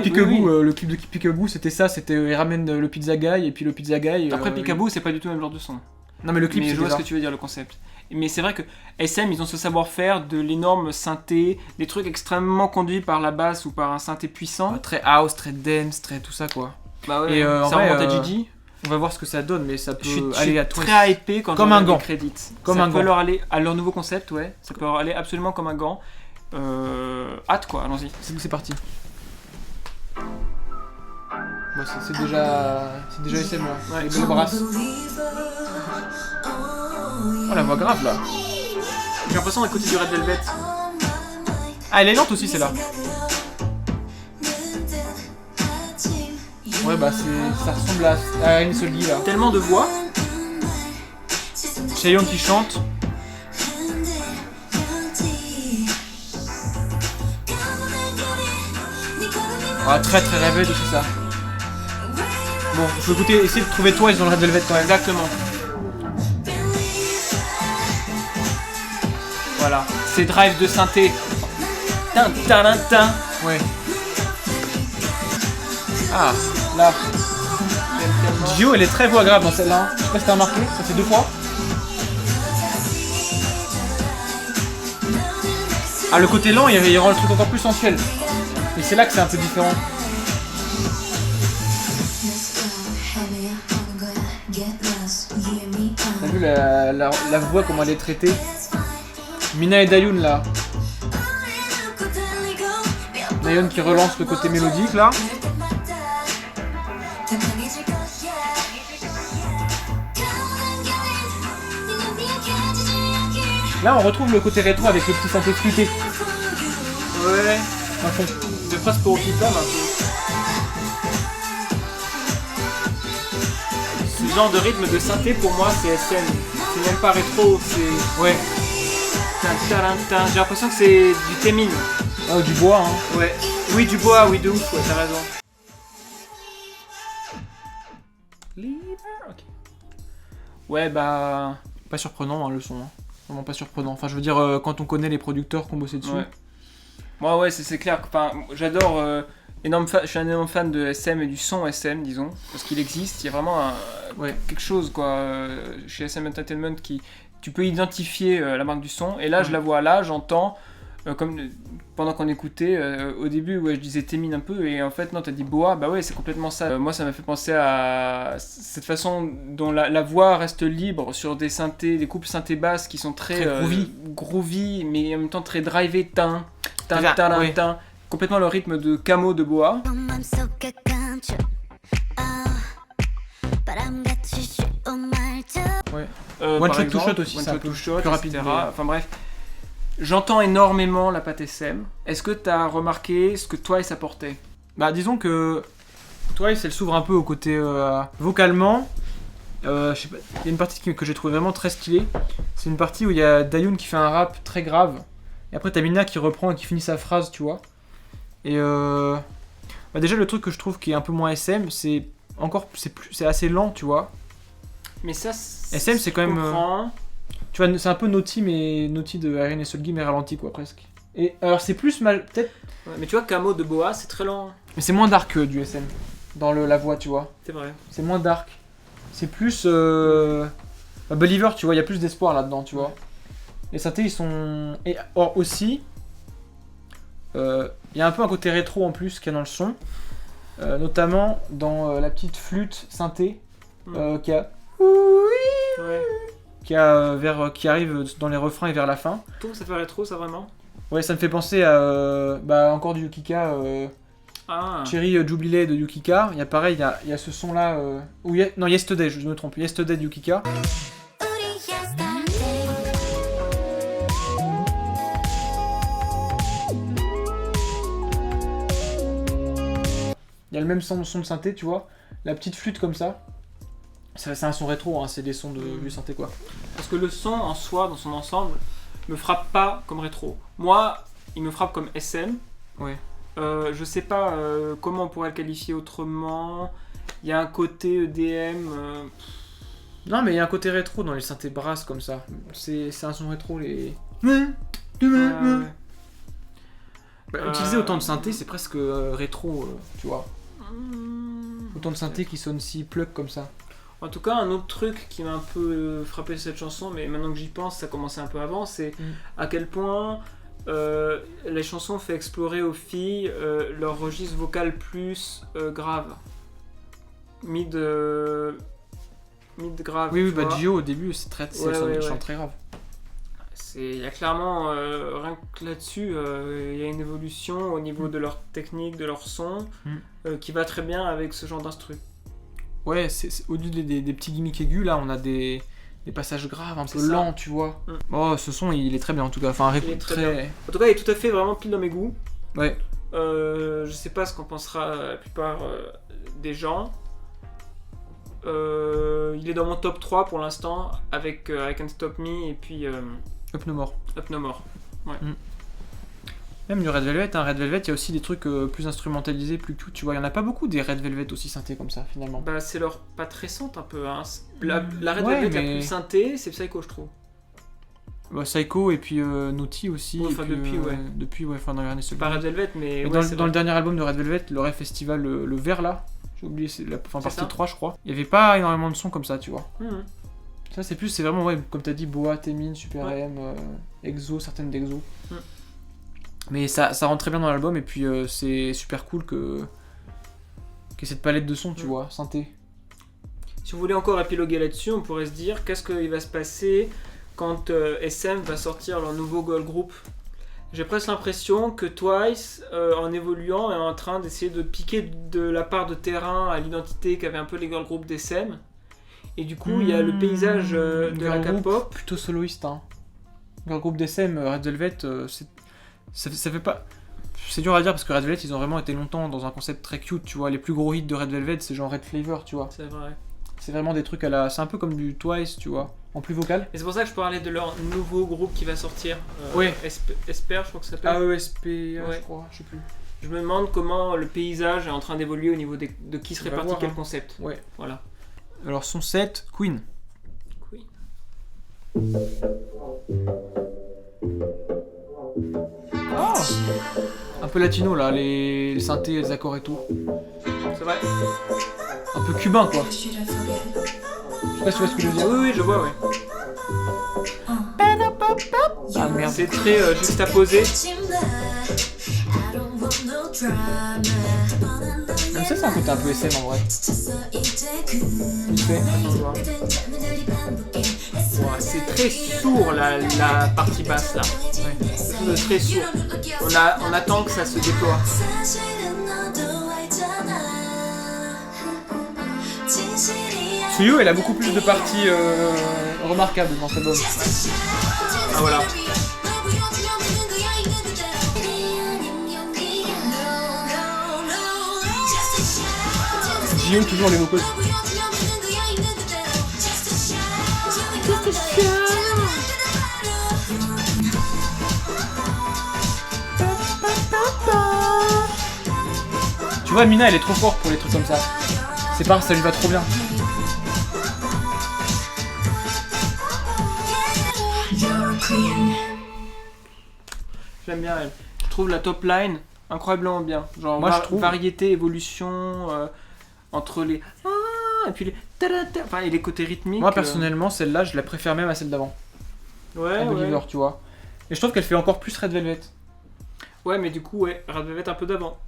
Peekaboo, le clip de Peekaboo, c'était ça, il ramène le pizza guy et puis le pizza guy. Après Peekaboo, c'est pas du tout le même genre de son. Non mais le clip, je vois ce que tu veux dire, le concept. Mais c'est vrai que SM, ils ont ce savoir-faire de l'énorme synthé, des trucs extrêmement conduits par la basse ou par un synthé puissant. Très house, très dance, très tout ça, quoi. Bah ouais. Et ça remonte à Gigi. On va voir ce que ça donne, mais ça peut aller à Twice. Très hypé quand comme on un gant. Crédits. Comme ça un peut gant. leur aller à leur nouveau concept, ouais. Ça peut leur aller absolument comme un gant. Hâte quoi, allons-y. C'est parti. Bon, c'est déjà SM là. Ouais. Les belles brasses. Oh la voix grave là. J'ai l'impression d'écouter du Red Velvet. Ah, elle est lente aussi celle-là. Ouais, bah ça ressemble à Irene Solgi là. Tellement de voix. Chaeyoung qui chante. Ah, très rêvé de tout ça. Bon, je peux essayer de trouver Twice dans le Red Velvet quand même. Exactement. Voilà, ces drives de synthé. Ouais. Ah, là. Gio, elle est très voix grave dans celle-là. Je sais pas si t'as remarqué, ça fait 2 fois. Ah, le côté lent, il rend le truc encore plus sensuel. Et c'est là que c'est un peu différent. T'as vu la voix, comment elle est traitée? Mina et Dayoun là. Dayoun qui relance le côté mélodique là. Là on retrouve le côté rétro avec le petit synthé flûté. Ouais. À fond. C'est presque pour Pita un peu. Ce genre de rythme de synthé pour moi c'est SM. C'est même pas rétro, c'est. Ouais. J'ai l'impression que c'est du Témine. Oh, du bois, hein. Ouais. Oui, du bois, oui, de ouf, ouais, t'as raison. Okay. Ouais, bah. Pas surprenant, hein, le son. Hein. Vraiment pas surprenant. Enfin, je veux dire, quand on connaît les producteurs qui ont bossé dessus. Ouais. Moi, ouais, c'est clair. Enfin, j'adore. Je suis un énorme fan de SM et du son SM, disons. Parce qu'il existe. Il y a vraiment quelque chose, quoi, chez SM Entertainment qui. Tu peux identifier la marque du son, et là je la vois là, j'entends, comme pendant qu'on écoutait, au début je disais Témine un peu, et en fait non, t'as dit Boa, bah ouais c'est complètement ça. Moi ça m'a fait penser à cette façon dont la voix reste libre sur des synthés, des couples synthé basses qui sont très groovy, mais en même temps très drivé, complètement le rythme de Camo de Boa. Ouais. One Shot to Shot aussi, One Shot to Shot, plus rapide. Enfin bref, j'entends énormément la patte SM. Est-ce que t'as remarqué ce que Twice apportait? Bah disons que Twice elle s'ouvre un peu au côté vocalement. Je sais pas, il y a une partie que j'ai trouvé vraiment très stylée. C'est une partie où il y a Dayoun qui fait un rap très grave. Et après t'as Mina qui reprend et qui finit sa phrase, tu vois. Et bah déjà le truc que je trouve qui est un peu moins SM, c'est assez lent, tu vois. Mais ça, SM c'est quand même. Tu vois, c'est un peu Naughty, mais Naughty de Irene et Solgi, mais ralenti quoi, presque. Et alors c'est plus mal, peut-être. Ouais, mais tu vois, Camo de Boa, c'est très lent. Mais c'est moins dark que du SM, dans la voix, tu vois. C'est vrai. C'est moins dark. C'est plus. Believer, tu vois, il y a plus d'espoir là-dedans, tu vois. Les synthés, ils sont. Et or aussi, Il y a un peu un côté rétro en plus qu'il y a dans le son, notamment dans la petite flûte synthé qui arrive dans les refrains et vers la fin. Tout ça fait rétro, ça vraiment? Ouais, ça me fait penser à encore du Yukika. Cherry Jubilee de Yukika. Il y a pareil, il y a ce son là. Non, Yesterday, je me trompe. Yesterday de Yukika. Il y a le même son de synthé, tu vois. La petite flûte comme ça. C'est un son rétro, hein, c'est des sons de vieux synthé quoi. Parce que le son en soi, dans son ensemble, me frappe pas comme rétro. Moi, il me frappe comme SM. Ouais. Je sais pas comment on pourrait le qualifier autrement. Il y a un côté EDM. Non, mais il y a un côté rétro dans les synthés brasses comme ça. C'est un son rétro, les. Utiliser autant de synthé, c'est presque rétro, tu vois. Autant de synthé qui sonne si plug comme ça. En tout cas, un autre truc qui m'a un peu frappé cette chanson, mais maintenant que j'y pense, ça commençait un peu avant, c'est à quel point les chansons fait explorer aux filles leur registre vocal plus grave. Mid grave. Oui, Gio au début, c'est chante très grave. Il y a clairement, rien que là-dessus, il y a une évolution au niveau de leur technique, de leur son, qui va très bien avec ce genre d'instru. Ouais, au-delà des petits gimmicks aigus, là, on a des passages graves, un peu lents, tu vois. Oh, ce son, il est très bien, en tout cas. Enfin, il est très bien. En tout cas, il est tout à fait vraiment pile dans mes goûts. Ouais. Je sais pas ce qu'en pensera la plupart des gens. Il est dans mon top 3 pour l'instant, avec I Can't Stop Me et puis... Up No More. Up No More, ouais. Même du Red Velvet, Red Velvet, il y a aussi des trucs plus instrumentalisés, plus cute, tu vois. Il y en a pas beaucoup des Red Velvet aussi synthé comme ça, finalement. Bah, c'est leur patte récente un peu, hein. La Red Velvet la plus synthé, c'est Psycho, je trouve. Bah, Psycho et puis Naughty aussi. Ouais, enfin, depuis, enfin, dans les années c'est pas Red Velvet, mais dans le dernier album de Red Velvet, le Rêve Festival, le vert là, j'ai oublié, c'est partie 3, je crois. Il y avait pas énormément de sons comme ça, tu vois. Ça, c'est vraiment, comme t'as dit, Boa, Temin, Super M, Exo, certaines d'Exo. Mais ça rentre très bien dans l'album, et puis c'est super cool qu'il y ait cette palette de sons, tu vois, synthé. Si vous voulez encore épiloguer là-dessus, on pourrait se dire qu'est-ce qu'il va se passer quand SM va sortir leur nouveau girl group. J'ai presque l'impression que Twice, en évoluant, est en train d'essayer de piquer de la part de terrain à l'identité qu'avait un peu les girl groups d'SM. Et du coup, il y a le paysage de la K-pop. Plutôt soloiste, hein. Girl group d'SM, Red Velvet, ça fait pas... C'est dur à dire parce que Red Velvet, ils ont vraiment été longtemps dans un concept très cute, tu vois. Les plus gros hits de Red Velvet, c'est genre Red Flavor, tu vois. C'est vrai. C'est vraiment des trucs à la... C'est un peu comme du Twice, tu vois, en plus vocal. Et c'est pour ça que je parlais de leur nouveau groupe qui va sortir. Esper, je crois que ça s'appelle. Je crois, je sais plus. Je me demande comment le paysage est en train d'évoluer au niveau de qui se répartit quel concept. Ouais. Voilà. Alors son 7, Queen. Oh, un peu latino là, les synthés, les accords et tout. C'est vrai. Un peu cubain quoi. Je sais pas si tu vois ce que je veux dire. Oui, je vois, ouais. Ah merde. C'est très juxtaposé. Même ça, c'est un côté un peu SM en vrai. C'est très sourd la partie basse là. Ouais. C'est très sourd. On attend que ça se déploie. Suyo, elle a beaucoup plus de parties remarquables dans cet album. Ah voilà. Gio, toujours les vocaux. Tu vois, Mina, elle est trop forte pour les trucs comme ça. C'est pas, ça lui va trop bien. J'aime bien elle. Je trouve la top line incroyablement bien. Genre moi, je trouve... variété, évolution entre les et puis les enfin et les côtés rythmiques. Moi personnellement, celle-là, je la préfère même à celle d'avant. Ouais. Believer, tu vois. Et je trouve qu'elle fait encore plus Red Velvet. Ouais, mais du coup, ouais, Red Velvet un peu d'avant.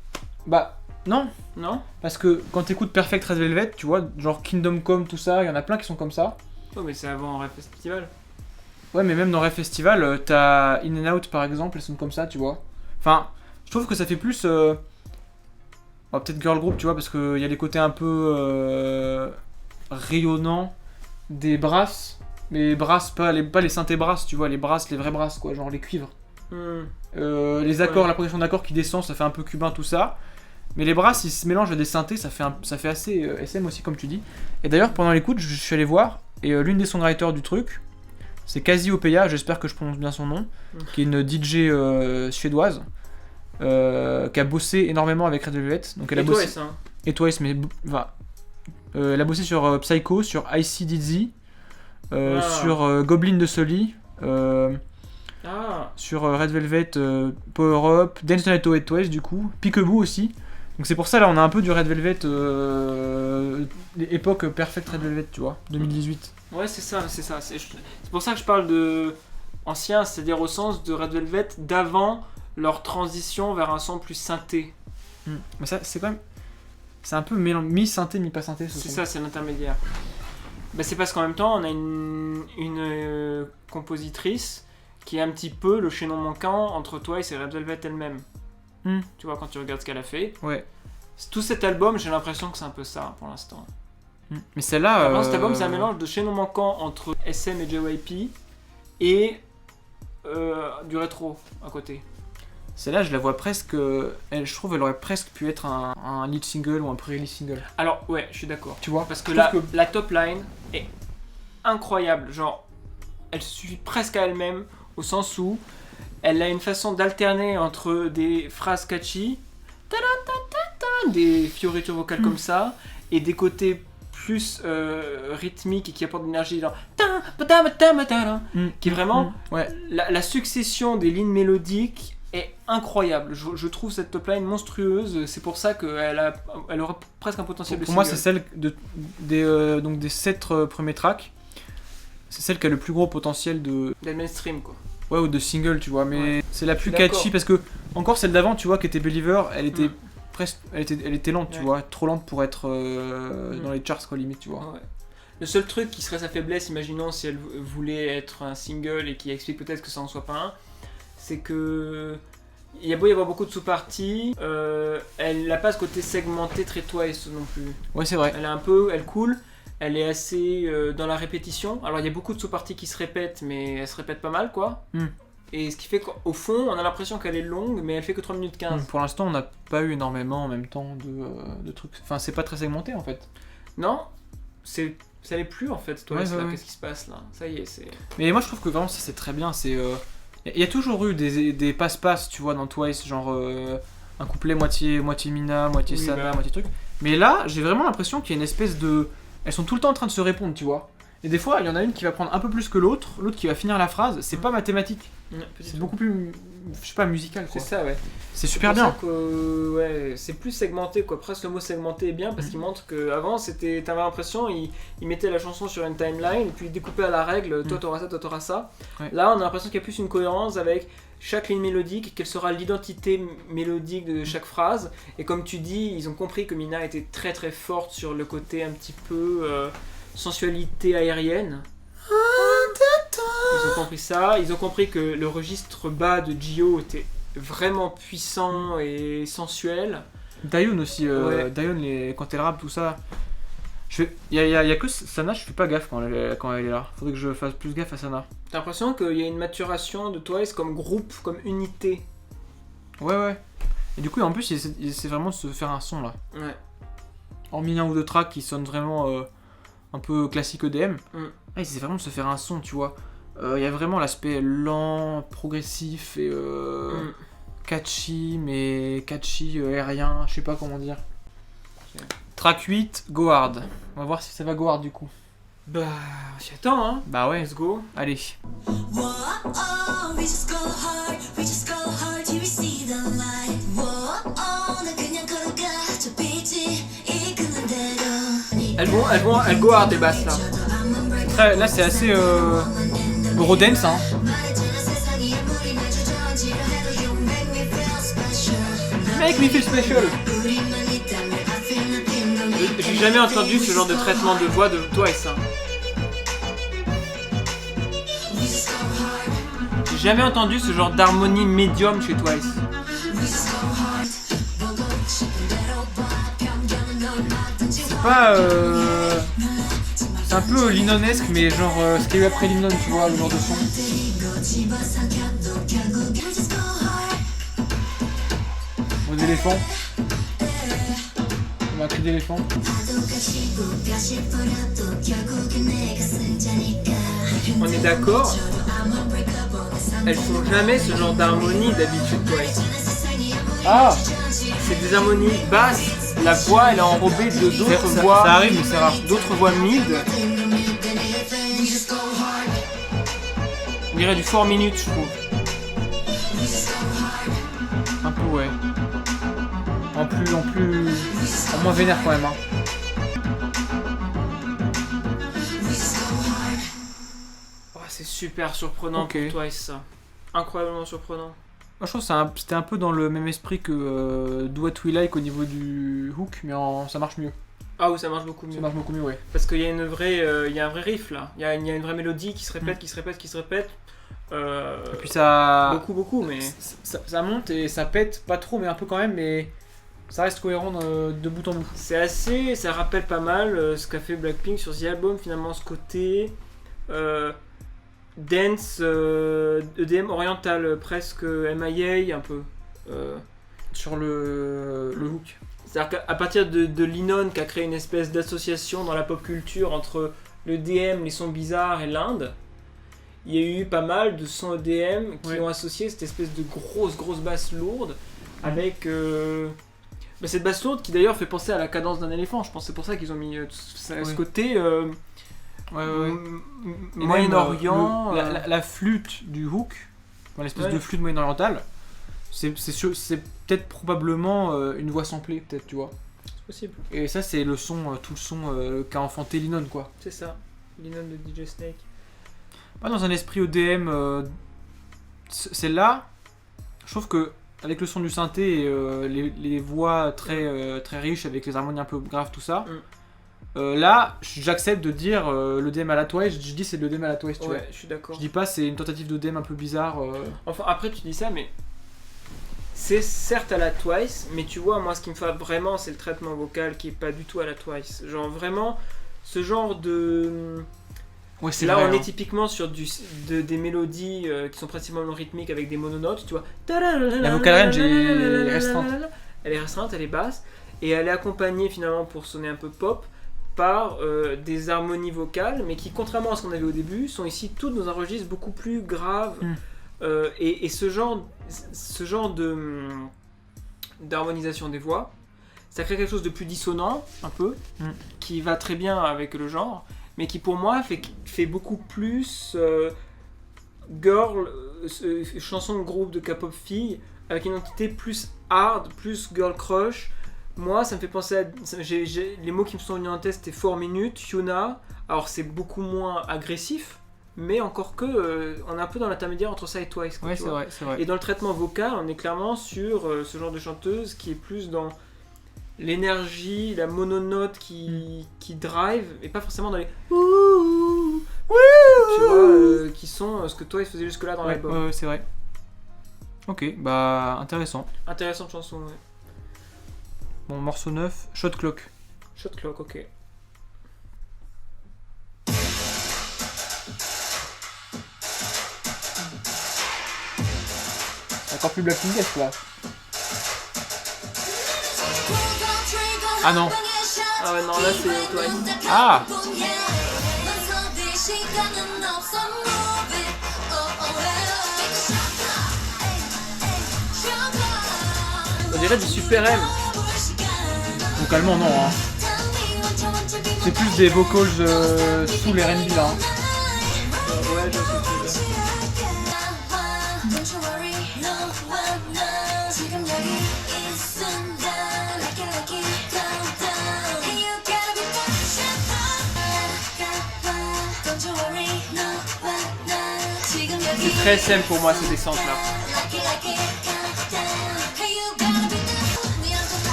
Bah, non. Non. Parce que quand t'écoutes Perfect Red Velvet, tu vois, genre Kingdom Come, tout ça, il y en a plein qui sont comme ça. Oh, mais c'est avant Rave Festival. Ouais, mais même dans Rave Festival, t'as In and Out par exemple, elles sont comme ça, tu vois. Enfin, je trouve que ça fait plus. Peut-être girl group, tu vois, parce qu'il y a les côtés un peu rayonnants des brasses. Mais brasses, pas les synthés brasses, tu vois, les brasses, les vraies brasses, quoi, genre les cuivres. Les accords, la progression d'accords qui descend, ça fait un peu cubain, tout ça. Mais les brasses, ils se mélangent à des synthés, ça fait assez SM aussi, comme tu dis. Et d'ailleurs, pendant l'écoute, je suis allé voir, et l'une des songwriters du truc, c'est Kazi Opeya, j'espère que je prononce bien son nom, qui est une DJ suédoise, qui a bossé énormément avec Red Velvet. Donc elle a bossé. Twice, hein. Et Twice, mais elle a bossé sur Psycho, sur Icy Dizzy, sur Goblin de Sully, sur Red Velvet, Power Up, Dance the Night Away Twice du coup, Peekaboo aussi. Donc c'est pour ça là on a un peu du Red Velvet époque Perfect Red Velvet, tu vois, 2018. Ouais, c'est ça. C'est pour ça que je parle de ancien, c'est-à-dire au sens de Red Velvet d'avant leur transition vers un son plus synthé. Mais ça c'est quand même, c'est un peu mi-synthé, mi-pas synthé. C'est ça, c'est l'intermédiaire. Bah, c'est parce qu'en même temps on a une compositrice qui est un petit peu le chaînon manquant entre Twice et Red Velvet elle-même. Tu vois, quand tu regardes ce qu'elle a fait. Ouais. Tout cet album, j'ai l'impression que c'est un peu ça pour l'instant. Mais celle-là. Cet album, c'est un mélange de chaînon manquant entre SM et JYP et du rétro à côté. Celle-là, je la vois presque. Je trouve qu'elle aurait presque pu être un lead single ou un pre-release single. Alors, ouais, je suis d'accord. Tu vois, parce que la top line est incroyable. Genre, elle se suffit presque à elle-même au sens où elle a une façon d'alterner entre des phrases catchy, des fioritures vocales comme ça, et des côtés plus rythmiques et qui apportent de l'énergie, genre qui est vraiment la succession des lignes mélodiques est incroyable. Je trouve cette top line monstrueuse. C'est pour ça qu'elle aura presque un potentiel de single. Pour moi, c'est celle des 7 premiers tracks. C'est celle qui a le plus gros potentiel de mainstream, quoi. Ouais, ou de single, tu vois, mais c'est la plus catchy parce que, encore celle d'avant, tu vois, qui était Believer, elle était presque. Elle était lente, tu vois, trop lente pour être dans les charts, quoi, limite, tu vois. Ouais. Le seul truc qui serait sa faiblesse, imaginons si elle voulait être un single et qui explique peut-être que ça en soit pas un, c'est que. Il y a beau y avoir beaucoup de sous-parties, elle n'a pas ce côté segmenté très Twice non plus. Ouais, c'est vrai. Elle coule. Elle est assez dans la répétition. Alors il y a beaucoup de sous-parties qui se répètent, mais elle se répète pas mal, quoi. Et ce qui fait qu'au fond, on a l'impression qu'elle est longue, mais elle fait que 3 minutes 15. Pour l'instant, on n'a pas eu énormément en même temps de trucs. Enfin, c'est pas très segmenté en fait. Non, ça l'est plus en fait, toi. Qu'est-ce qui se passe là? Ça y est, c'est. Mais moi je trouve que vraiment ça c'est très bien. Il y a toujours eu des passe-passe, tu vois, dans Twice, genre un couplet moitié Mina, moitié Sana, moitié truc. Mais là, j'ai vraiment l'impression qu'il y a une espèce de. Elles sont tout le temps en train de se répondre, tu vois. Et des fois, il y en a une qui va prendre un peu plus que l'autre qui va finir la phrase. C'est pas mathématique. C'est beaucoup plus, je sais pas, musical, quoi. C'est ça, ouais. C'est super bien. C'est plus segmenté, quoi. Presque le mot segmenté est bien parce qu'il montre qu'avant, t'avais l'impression, il mettait la chanson sur une timeline et puis il découpait à la règle, toi t'auras ça, toi t'auras ça. Ouais. Là, on a l'impression qu'il y a plus une cohérence avec chaque ligne mélodique, quelle sera l'identité mélodique de chaque phrase. Et comme tu dis, ils ont compris que Mina était très très forte sur le côté un petit peu sensualité aérienne. Ils ont compris ça, ils ont compris que le registre bas de Gio était vraiment puissant et sensuel. Dayon aussi, Dayon quand elle rappe tout ça. Il y a que Sana, je fais pas gaffe quand elle est là. Faudrait que je fasse plus gaffe à Sana. T'as l'impression qu'il y a une maturation de Twice comme groupe, comme unité. Ouais. Et du coup, en plus, il essaie vraiment de se faire un son là. Ouais. Hormis un ou deux tracks qui sonnent vraiment un peu classique EDM. Il essaie vraiment de se faire un son, tu vois. Il y a vraiment l'aspect lent, progressif et catchy, mais catchy aérien, je sais pas comment dire. Track 8, Go Hard. On va voir si ça va Go Hard du coup. Bah, j'y attends, hein. Bah ouais. Let's go. Allez. Elles go hard les basses là. Là c'est assez Eurodance, hein. me feel special. J'ai jamais entendu ce genre de traitement de voix de Twice. Hein. J'ai jamais entendu ce genre d'harmonie médium chez Twice. C'est pas... C'est un peu Linonesque, mais genre ce qu'il y a eu après Linon, tu vois, le genre de son. Mot d'éléphant. On a un cri d'éléphant. On est d'accord. Elles font jamais ce genre d'harmonie d'habitude, Twice. Ah, c'est des harmonies basses. La voix, elle est enrobée de d'autres voix. Ça arrive, mais c'est rare. D'autres voix mid. On dirait du 4 minutes, je trouve. Un peu, ouais. En moins vénère quand même. Hein. Oh, c'est super surprenant pour Twice, ça. Incroyablement surprenant. Moi, je trouve que c'était un peu dans le même esprit que Do What We Like au niveau du hook, mais ça marche mieux. Ah oui, ça marche beaucoup mieux. Ça marche beaucoup mieux, ouais. Parce qu'il y a un vrai riff là. Il y a une vraie mélodie qui se répète, qui se répète. Et puis ça... Beaucoup, mais... Ça monte et ça pète, pas trop, mais un peu quand même, mais ça reste cohérent de bout en bout. Ça rappelle pas mal ce qu'a fait Blackpink sur The Album, finalement, ce côté... dance, EDM oriental, presque MIA un peu. Sur le hook. C'est-à-dire qu'à partir de Linon qui a créé une espèce d'association dans la pop culture entre le DM, les sons bizarres et l'Inde, il y a eu pas mal de sons EDM qui ont associé cette espèce de grosse basse lourde avec cette basse lourde qui d'ailleurs fait penser à la cadence d'un éléphant. Je pense que c'est pour ça qu'ils ont mis ce côté Moyen-Orient. La flûte du hook, l'espèce de flûte moyen-orientale, c'est peut-être probablement une voix samplée, peut-être, tu vois. C'est possible. Et ça, c'est le son, tout le son qu'a enfanté Linon, quoi. C'est ça, Linon de DJ Snake. Pas dans un esprit EDM, c'est là, je trouve que avec le son du synthé et les voix très riches avec les harmonies un peu graves, tout ça. Là, j'accepte de dire le DM à la Twice, je dis c'est le DM à la Twice, tu vois. Je suis d'accord. Je dis pas c'est une tentative de DM un peu bizarre. Enfin, après tu dis ça, mais c'est certes à la Twice, mais tu vois, moi ce qui me fait vraiment, c'est le traitement vocal qui est pas du tout à la Twice. Genre vraiment, ce genre de... Ouais, c'est là, vrai, on est typiquement sur des mélodies qui sont principalement rythmiques avec des mononotes, tu vois. La vocal range est restreinte. Elle est restreinte, elle est basse, et elle est accompagnée finalement pour sonner un peu pop par des harmonies vocales, mais qui, contrairement à ce qu'on avait au début, sont ici toutes dans un registre beaucoup plus grave. Et ce genre d'harmonisation des voix, ça crée quelque chose de plus dissonant, un peu, qui va très bien avec le genre, mais qui pour moi fait beaucoup plus girl, chanson de groupe de K-pop filles, avec une identité plus hard, plus girl crush. Moi, ça me fait penser à... les mots qui me sont venus en tête, c'était 4 minutes, Hyuna. Alors, c'est beaucoup moins agressif, mais encore que, on est un peu dans l'intermédiaire entre ça et Twice. Ouais, c'est vrai. Et dans le traitement vocal, on est clairement sur ce genre de chanteuse qui est plus dans l'énergie, la mononote qui drive, et pas forcément dans les... tu vois, qui sont ce que Twice faisait jusque-là dans l'album. Ouais, c'est vrai. Ok, bah, intéressant. Intéressante chanson, ouais. Bon, morceau 9, Shot Clock. Shot Clock, ok. Encore plus Blackpink là. Ah non. Ah ouais, non, là c'est Twice. Ah. On dirait du Super M. Vocalement, non. Hein. C'est plus des vocals sous les R&B là. Hein. Ouais, je sais plus. C'est très simple pour moi ces descentes là.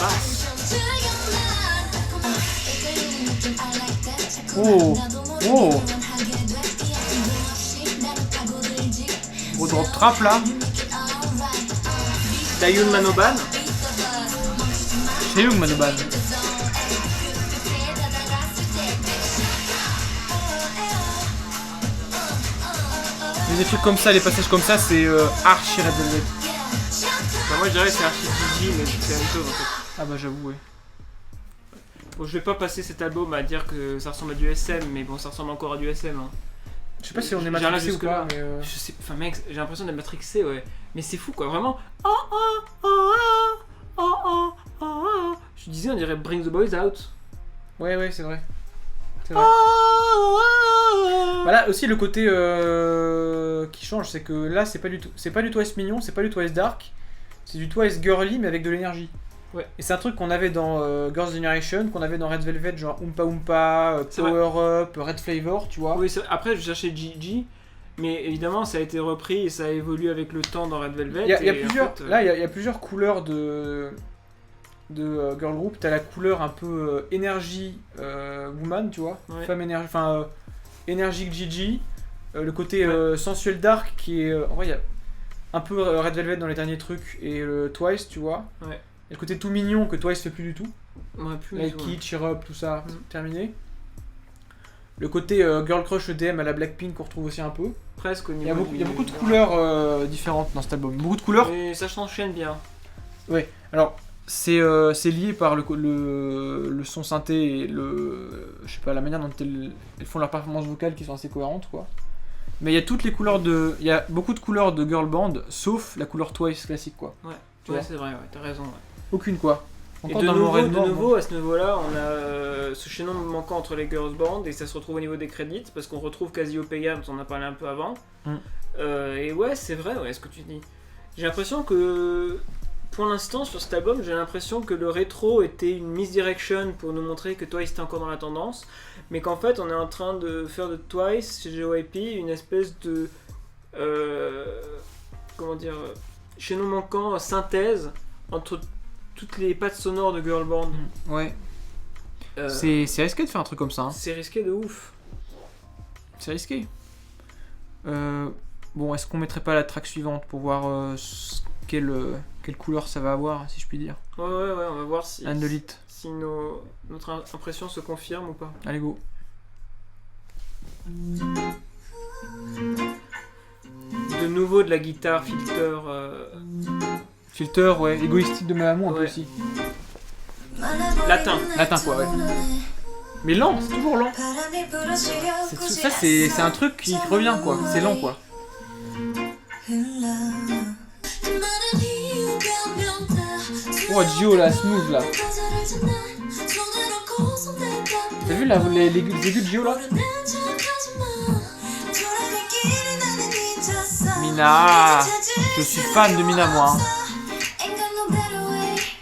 basse. Oh. Gros drop trap là. Dayun Manoban. C'est Young Manoban. Des trucs comme ça, les passages comme ça, c'est archi Red Velvet. Bah moi je dirais que c'est archi Gigi, mais c'est la même chose en fait. Ah bah j'avoue, ouais. Bon, je vais pas passer cet album à dire que ça ressemble à du SM, mais bon, ça ressemble encore à du SM. Hein. Je sais pas si on est matrixé ou pas, mais je sais, enfin mec, j'ai l'impression d'être matrixé, ouais. Mais c'est fou quoi, vraiment. Je disais, on dirait Bring the Boys Out. Ouais, c'est vrai. C'est vrai. Voilà aussi le côté qui change, c'est que là c'est pas du Twice mignon, c'est pas du Twice dark, c'est du Twice girly mais avec de l'énergie. Ouais. Et c'est un truc qu'on avait dans Girls' Generation, qu'on avait dans Red Velvet, genre Oompa Oompa, Power Up, Red Flavor, tu vois. Oui, après je cherchais Gigi, mais évidemment ça a été repris et ça a évolué avec le temps dans Red Velvet. Il y a plusieurs, en fait, là il y a plusieurs couleurs de girl group. T'as la couleur un peu énergie woman, tu vois, ouais. Femme énergie, enfin énergique Gigi, le côté sensuel dark qui est en vrai il y a un peu Red Velvet dans les derniers trucs et le Twice, tu vois. Ouais. Et le côté tout mignon que Twice fait plus du tout. Ouais, plus Like It, Cheer Up, tout ça, terminé. Le côté Girl Crush EDM à la Blackpink qu'on retrouve aussi un peu. Presque au niveau. Il y a beaucoup de couleurs différentes dans cet album. Beaucoup de couleurs. Et ça s'enchaîne bien. Ouais, alors c'est lié par le son synthé et je sais pas, la manière dont elles font leur performance vocale qui sont assez cohérentes, quoi. Mais il y a toutes les couleurs il y a beaucoup de couleurs de girl band, sauf la couleur Twice classique, quoi. Ouais, c'est vrai, ouais, t'as raison. Ouais. Aucune, quoi. Encore et de nouveau, à ce niveau-là, on a ce chaînon manquant entre les girls band et ça se retrouve au niveau des crédits parce qu'on retrouve Cassiopeia, dont on en a parlé un peu avant. Et ouais, c'est vrai, ce que tu dis. J'ai l'impression que, pour l'instant, sur cet album, j'ai l'impression que le rétro était une misdirection pour nous montrer que Twice était encore dans la tendance, mais qu'en fait, on est en train de faire de Twice chez JYP une espèce de chaînon manquant, synthèse entre toutes les pattes sonores de girl band. Ouais. C'est risqué de faire un truc comme ça. Hein. C'est risqué de ouf. C'est risqué. Bon, est-ce qu'on mettrait pas la track suivante pour voir quelle couleur ça va avoir, si je puis dire. Ouais, on va voir si notre impression se confirme ou pas. Allez, go. De nouveau de la guitare filter. Filter, ouais, égoïstique de Mamamoo un peu aussi. Latin, quoi, ouais. Mais lent, c'est toujours lent. Ça, c'est un truc qui revient, quoi. C'est lent, quoi. Oh, Gio, là, smooth, là. T'as vu les aigus de Gio, là? Mina. Je suis fan de Mina, moi. Hein.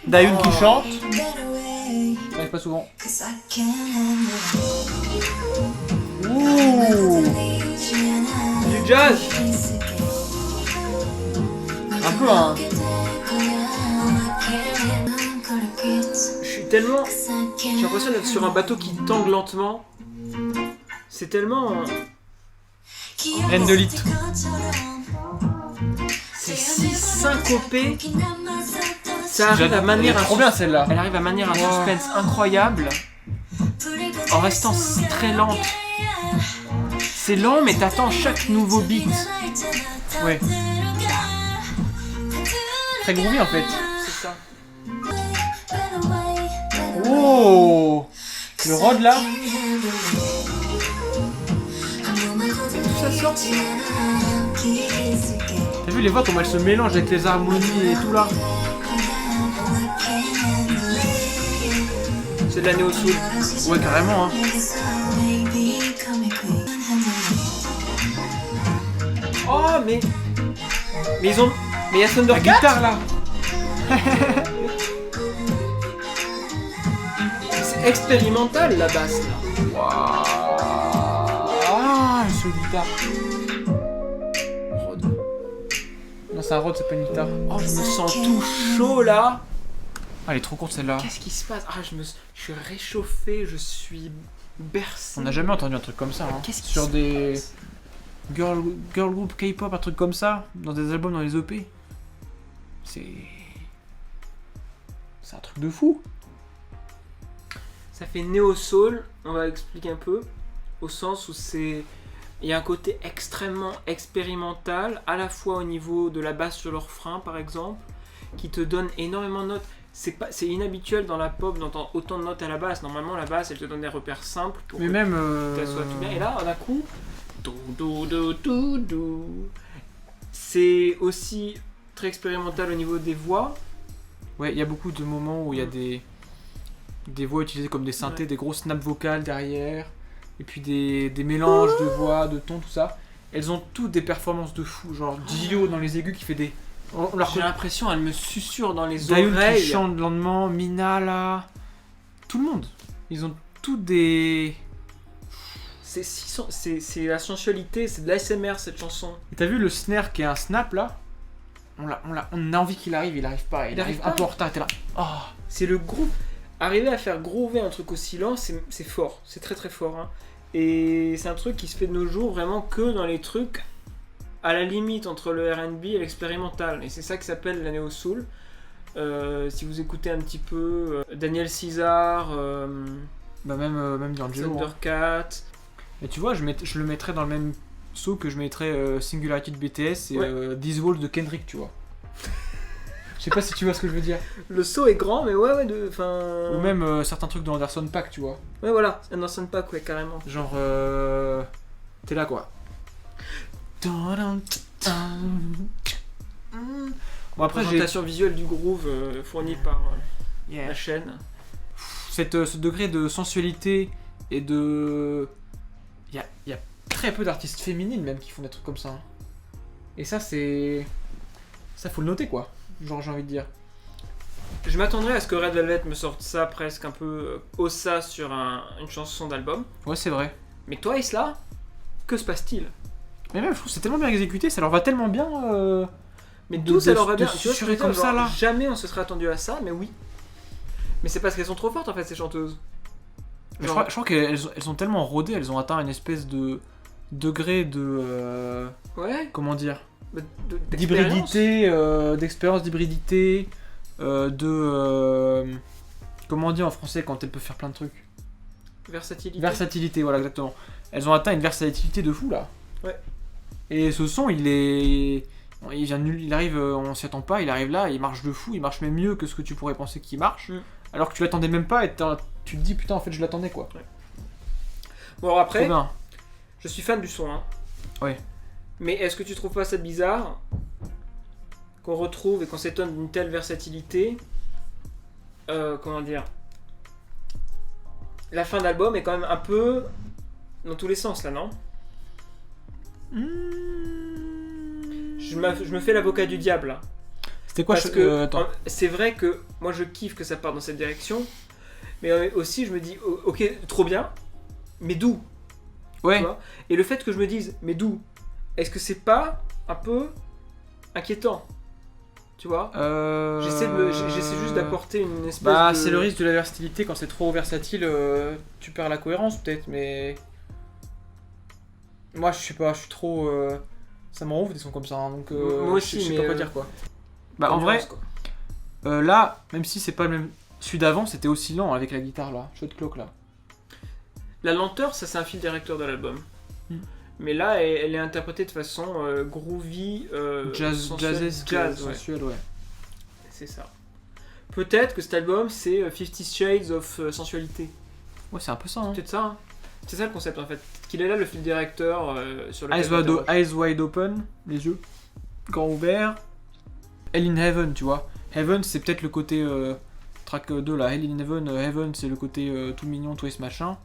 Dayun qui chante. Ça arrive pas souvent. Ouh. Du jazz. Un peu, hein. J'ai l'impression d'être sur un bateau qui tangue lentement. C'est tellement... Reine de litre. C'est si syncopé. Ça arrive à manière trop bien celle-là. Elle arrive à manière un suspense incroyable en restant très lente. C'est lent mais t'attends chaque nouveau beat. Ouais. Très groovy en fait. C'est ça. Oh, le rod là. Tout ça sort. T'as vu les voix comment elles se mélangent avec les harmonies et tout là. C'est de la néo-soul. Ouais, carrément. Hein. Oh, mais ils ont... Mais il y a Thundercat. La guitare là. C'est expérimental la basse là. Waouh. Ah, ce guitare. Rod. Non, c'est un Rod, c'est pas une guitare. Oh, je me sens tout chaud là. Ah, elle est trop courte celle-là. Qu'est-ce qui se passe? Ah, je suis réchauffé, je suis bercé. On n'a jamais entendu un truc comme ça. Hein. Qu'est-ce qui sur se des passe girl group K-pop, un truc comme ça, dans des albums, dans les EP. C'est un truc de fou. Ça fait néo-soul, on va expliquer un peu, au sens où il y a un côté extrêmement expérimental, à la fois au niveau de la basse sur le refrain par exemple, qui te donne énormément de notes. C'est inhabituel dans la pop d'entendre autant de notes à la basse. Normalement la basse elle te donne des repères simples pour mais même ça soit tout bien. Et là d'un coup, c'est aussi très expérimental au niveau des voix. Ouais, il y a beaucoup de moments où il y a des voix utilisées comme des synthés, des grosses nappes vocales derrière, et puis des mélanges de voix, de tons, tout ça. Elles ont toutes des performances de fou, genre Dio dans les aigus qui fait des... J'ai l'impression elle me susurre dans les Dayun oreilles. Qui chante lentement, Mina là... Tout le monde. Ils ont toutes des... C'est la sensualité, c'est de l'ASMR cette chanson. Et t'as vu le snare qui est un snap là? On a envie qu'il arrive, il arrive pas. Il arrive un peu en retard, t'es là. Oh. C'est le groupe. Arriver à faire groover un truc aussi lent, c'est fort. C'est très très fort. Hein. Et c'est un truc qui se fait de nos jours vraiment que dans les trucs à la limite entre le R&B et l'expérimental. Et c'est ça qui s'appelle la néo-soul. Si vous écoutez un petit peu Daniel Caesar, même D'Angelo. Thundercat. Et tu vois, je le mettrais dans le même saut que je mettrais Singularity de BTS et This Walls de Kendrick, tu vois. Je sais pas si tu vois ce que je veux dire. Le saut est grand, mais ouais, Ou même certains trucs de Anderson .Paak, tu vois. Ouais, voilà, Anderson .Paak, ouais, carrément. Genre, t'es là, quoi. Bon, après, présentation visuelle du groove fournie par la chaîne. Ce degré de sensualité et de... Il y a très peu d'artistes féminines même qui font des trucs comme ça. Hein. Et ça, c'est... Ça, faut le noter, quoi. Genre, j'ai envie de dire. Je m'attendrais à ce que Red Velvet me sorte ça presque un peu au ça sur une chanson d'album. Ouais, c'est vrai. Mais Twice, là, que se passe-t-il? Mais même, je trouve que c'est tellement bien exécuté, ça leur va tellement bien... Mais tout ça leur va bien. Tu vois, comme ça, là. Jamais on se serait attendu à ça, mais oui. Mais c'est parce qu'elles sont trop fortes, en fait, ces chanteuses. Je crois qu'elles sont tellement rodées, elles ont atteint une espèce de degré de... Ouais. Comment dire? D'hybridité, d'expérience d'hybridité, comment on dit en français quand elle peut faire plein de trucs? Versatilité, voilà, exactement. Elles ont atteint une versatilité de fou, là. Ouais. Et ce son, il arrive, on s'y attend pas, il arrive là, il marche de fou, il marche même mieux que ce que tu pourrais penser qu'il marche, alors que tu l'attendais même pas et tu te dis putain en fait je l'attendais quoi. Ouais. Bon alors après, je suis fan du son hein. Ouais. Mais est-ce que tu trouves pas ça bizarre qu'on retrouve et qu'on s'étonne d'une telle versatilité comment dire, la fin d'album est quand même un peu dans tous les sens là, non? Je me fais l'avocat du diable là. C'était quoi? Parce que c'est vrai que moi je kiffe que ça parte dans cette direction, mais aussi je me dis ok trop bien, mais d'où? Ouais. Tu vois, et le fait que je me dise mais d'où, est-ce que c'est pas un peu inquiétant? Tu vois, j'essaie juste d'apporter une espèce de... c'est le risque de la versatilité, quand c'est trop versatile, tu perds la cohérence peut-être, mais... Moi je sais pas, je suis trop... Ça me rend ouf des sons comme ça, hein, donc moi aussi, je sais pas quoi dire quoi. En vrai, là, même si c'est pas le même... Celui d'avant c'était aussi lent avec la guitare là, Shot Clock là. La lenteur, ça c'est un fil directeur de l'album. Mais là, elle est interprétée de façon groovy, jazz, sensuelle, ouais. C'est ça. Peut-être que cet album, c'est 50 Shades of sensualité. Ouais, c'est un peu ça. Hein. Peut-être ça. Hein. C'est ça le concept en fait. Qu'il est là le fil directeur sur le Eyes wide open, les yeux grands ouverts. Hell in Heaven, tu vois. Heaven, c'est peut-être le côté track 2 là. Hell in Heaven, Heaven, c'est le côté tout mignon, twist machin.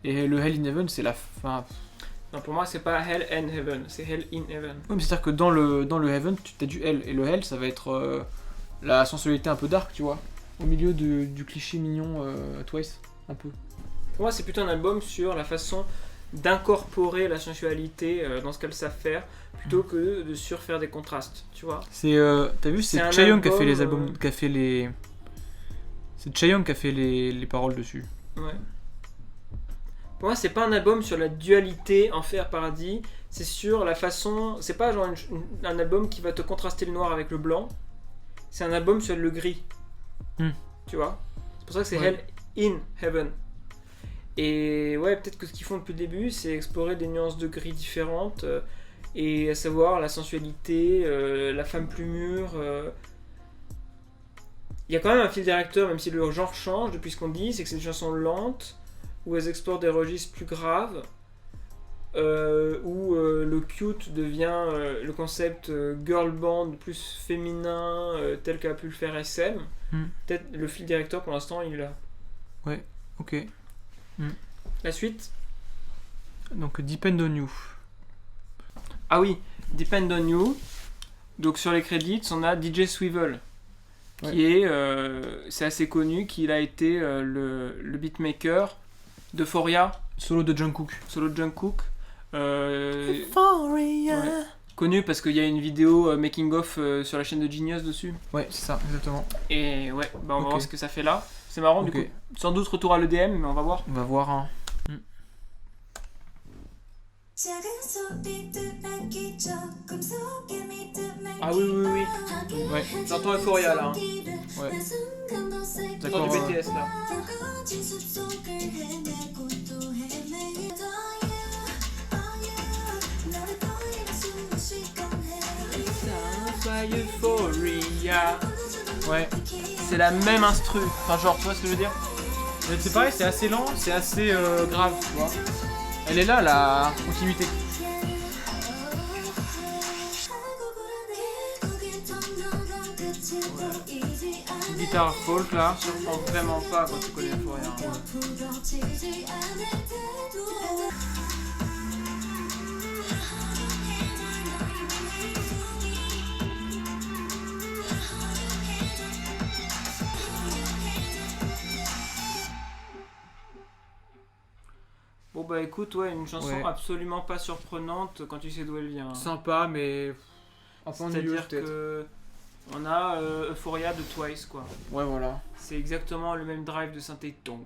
Et le Hell in Heaven, c'est la fin. Non, pour moi, c'est pas Hell and Heaven, c'est Hell in Heaven. Oui, mais c'est-à-dire que dans le Heaven, tu as du Hell. Et le Hell, ça va être la sensualité un peu dark, tu vois. Au milieu du cliché mignon Twice, un peu. Pour moi, c'est plutôt un album sur la façon d'incorporer la sensualité dans ce qu'elles savent faire, plutôt que de surfaire des contrastes, tu vois. T'as vu, c'est Chaeyoung qui a fait les albums, qui a fait C'est Chaeyoung qui a fait les paroles dessus. Ouais. Pour moi, c'est pas un album sur la dualité enfer-paradis, c'est sur la façon. C'est pas genre un album qui va te contraster le noir avec le blanc, c'est un album sur le gris. Tu vois? C'est pour ça que c'est Hell in Heaven. Et ouais, peut-être que ce qu'ils font depuis le début, c'est explorer des nuances de gris différentes, et à savoir la sensualité, la femme plus mûre. Il y a quand même un fil directeur, même si le genre change depuis ce qu'on dit, c'est que c'est une chanson lente, où elles explorent des registres plus graves, où le cute devient le concept girl band plus féminin, tel qu'a pu le faire SM. Peut-être le fil directeur pour l'instant il est là. Ouais, ok. La suite. Donc Depend on You. Ah oui, Depend on You. Donc sur les crédits, on a DJ Swivel. Qui est, c'est assez connu, qu'il a été le beatmaker d'Euphoria. Solo de Jungkook. Connu parce qu'il y a une vidéo making of sur la chaîne de Genius dessus. Ouais, c'est ça, exactement. Et ouais, bah on va voir ce que ça fait là. C'est marrant du coup. Sans doute retour à l'EDM, mais on va voir. On va voir, hein. Ah oui. Ouais. J'entends Euphoria là. Hein. Ouais. D'accord. Du BTS là. Euphoria. Ouais. C'est la même instru. Enfin genre, tu vois ce que je veux dire? C'est pareil, c'est assez lent, c'est assez grave, tu vois. Elle est là, la continuité. Guitare folk là, surprend vraiment pas quand tu connais Euphoria. Bon bah écoute, ouais, une chanson absolument pas surprenante quand tu sais d'où elle vient. Sympa, mais c'est-à-dire que on a Euphoria de Twice quoi. Ouais, voilà. C'est exactement le même drive de synthé, tong.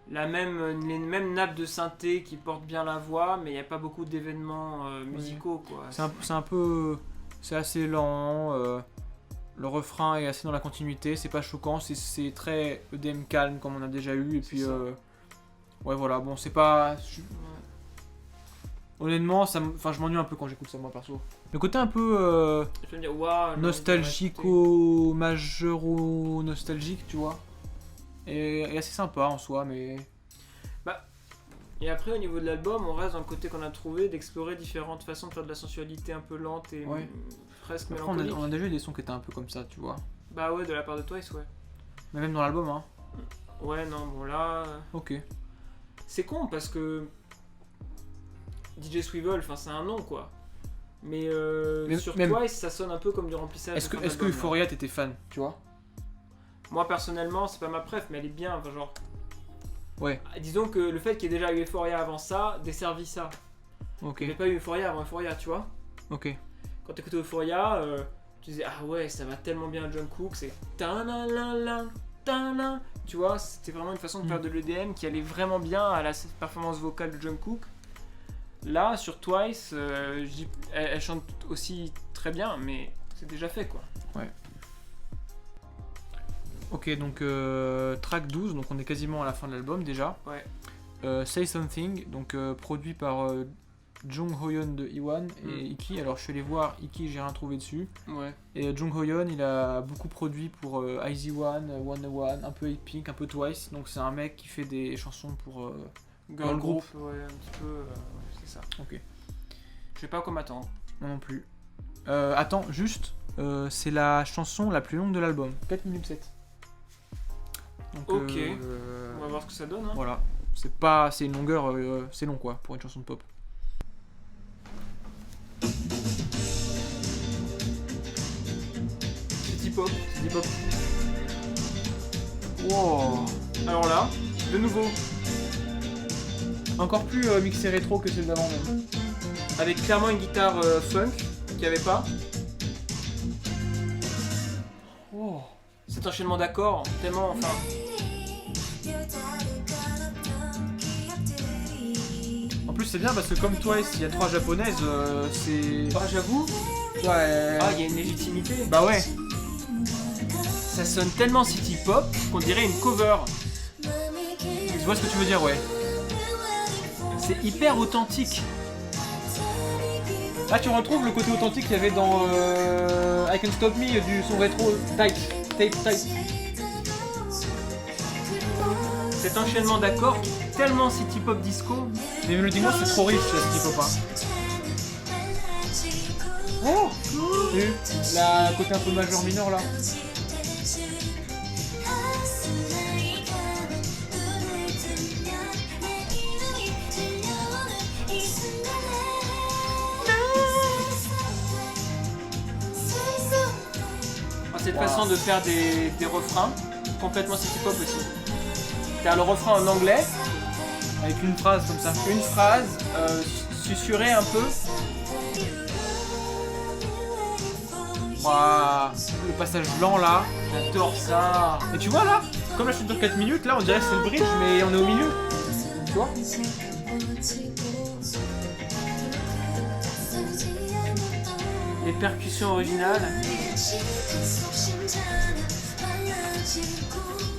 Les mêmes nappes de synthé qui portent bien la voix, mais il n'y a pas beaucoup d'événements musicaux quoi. C'est assez lent. Le refrain est assez dans la continuité, c'est pas choquant, c'est très EDM calme comme on a déjà eu, et puis ouais voilà, bon c'est pas... Honnêtement, je m'ennuie un peu quand j'écoute ça moi perso. Le côté un peu je peux me dire, wow, nostalgico-majoro-nostalgique, tu vois, est assez sympa en soi, mais... Et après au niveau de l'album, on reste dans le côté qu'on a trouvé d'explorer différentes façons de faire de la sensualité un peu lente et presque mélancolique. On a déjà eu des sons qui étaient un peu comme ça, tu vois. Bah ouais, de la part de Twice, ouais. Mais même dans l'album, hein. Ouais, non, bon là... Ok. C'est con parce que... DJ Swivel, enfin c'est un nom quoi. Mais sur Twice, ça sonne un peu comme du remplissage. Est-ce que Euphoria t'étais fan, tu vois? Moi personnellement, c'est pas ma préf, mais elle est bien, enfin genre... Ouais. Disons que le fait qu'il y ait déjà eu Euphoria avant ça, desservit ça. Ok. Il n'y avait pas eu Euphoria avant Euphoria, tu vois. Ok. Quand t'écoutais Euphoria, tu disais ah ouais, ça va tellement bien Jungkook, c'est tu vois, c'était vraiment une façon de faire de l'EDM qui allait vraiment bien à la performance vocale de Jungkook. Là, sur Twice, elle chante aussi très bien, mais c'est déjà fait quoi. Ouais. Ok, donc track 12, donc on est quasiment à la fin de l'album déjà. Ouais. Say Something, donc produit par Jung Hoyeon de Iwan et Iki. Alors je suis allé voir Iki, j'ai rien trouvé dessus. Ouais. Et Jung Hoyeon, il a beaucoup produit pour IZ*ONE, 101, un peu Pink, un peu Twice. Donc c'est un mec qui fait des chansons pour girl group. Ouais, un petit peu, c'est ça. Ok. Je sais pas quoi m'attendre. Moi non plus. Attends, juste, c'est la chanson la plus longue de l'album, 4 minutes 7. Donc, ok, on va voir ce que ça donne. Hein. Voilà, c'est une longueur, c'est long quoi, pour une chanson de pop. C'est hip-hop. Wow. Alors là, de nouveau. Encore plus mixé rétro que celle d'avant même. Avec clairement une guitare funk qu'il n'y avait pas. Oh. C'est cet enchaînement d'accords, tellement, enfin... En plus c'est bien parce que comme Twice, il y a 3 japonaises, c'est... Ah j'avoue. Ouais. Ah il y a une légitimité. Bah ouais. Ça sonne tellement city pop qu'on dirait une cover. Je vois ce que tu veux dire, ouais. C'est hyper authentique. Là tu retrouves le côté authentique qu'il y avait dans I Can't Stop Me du son rétro Tape. Cet enchaînement d'accords qui est tellement city pop disco. Mais mélodiquement c'est trop riche la city pop. Oh, la côté un peu majeur mineur là. Cette façon de faire des refrains complètement city pop aussi. T'as le refrain en anglais avec une phrase comme ça. Une phrase susurrée un peu. Waouh, le passage lent là, j'adore ça. Et tu vois là, comme la chute dure 4 minutes, là on dirait que c'est le bridge mais on est au milieu. Tu vois? Les percussions originales.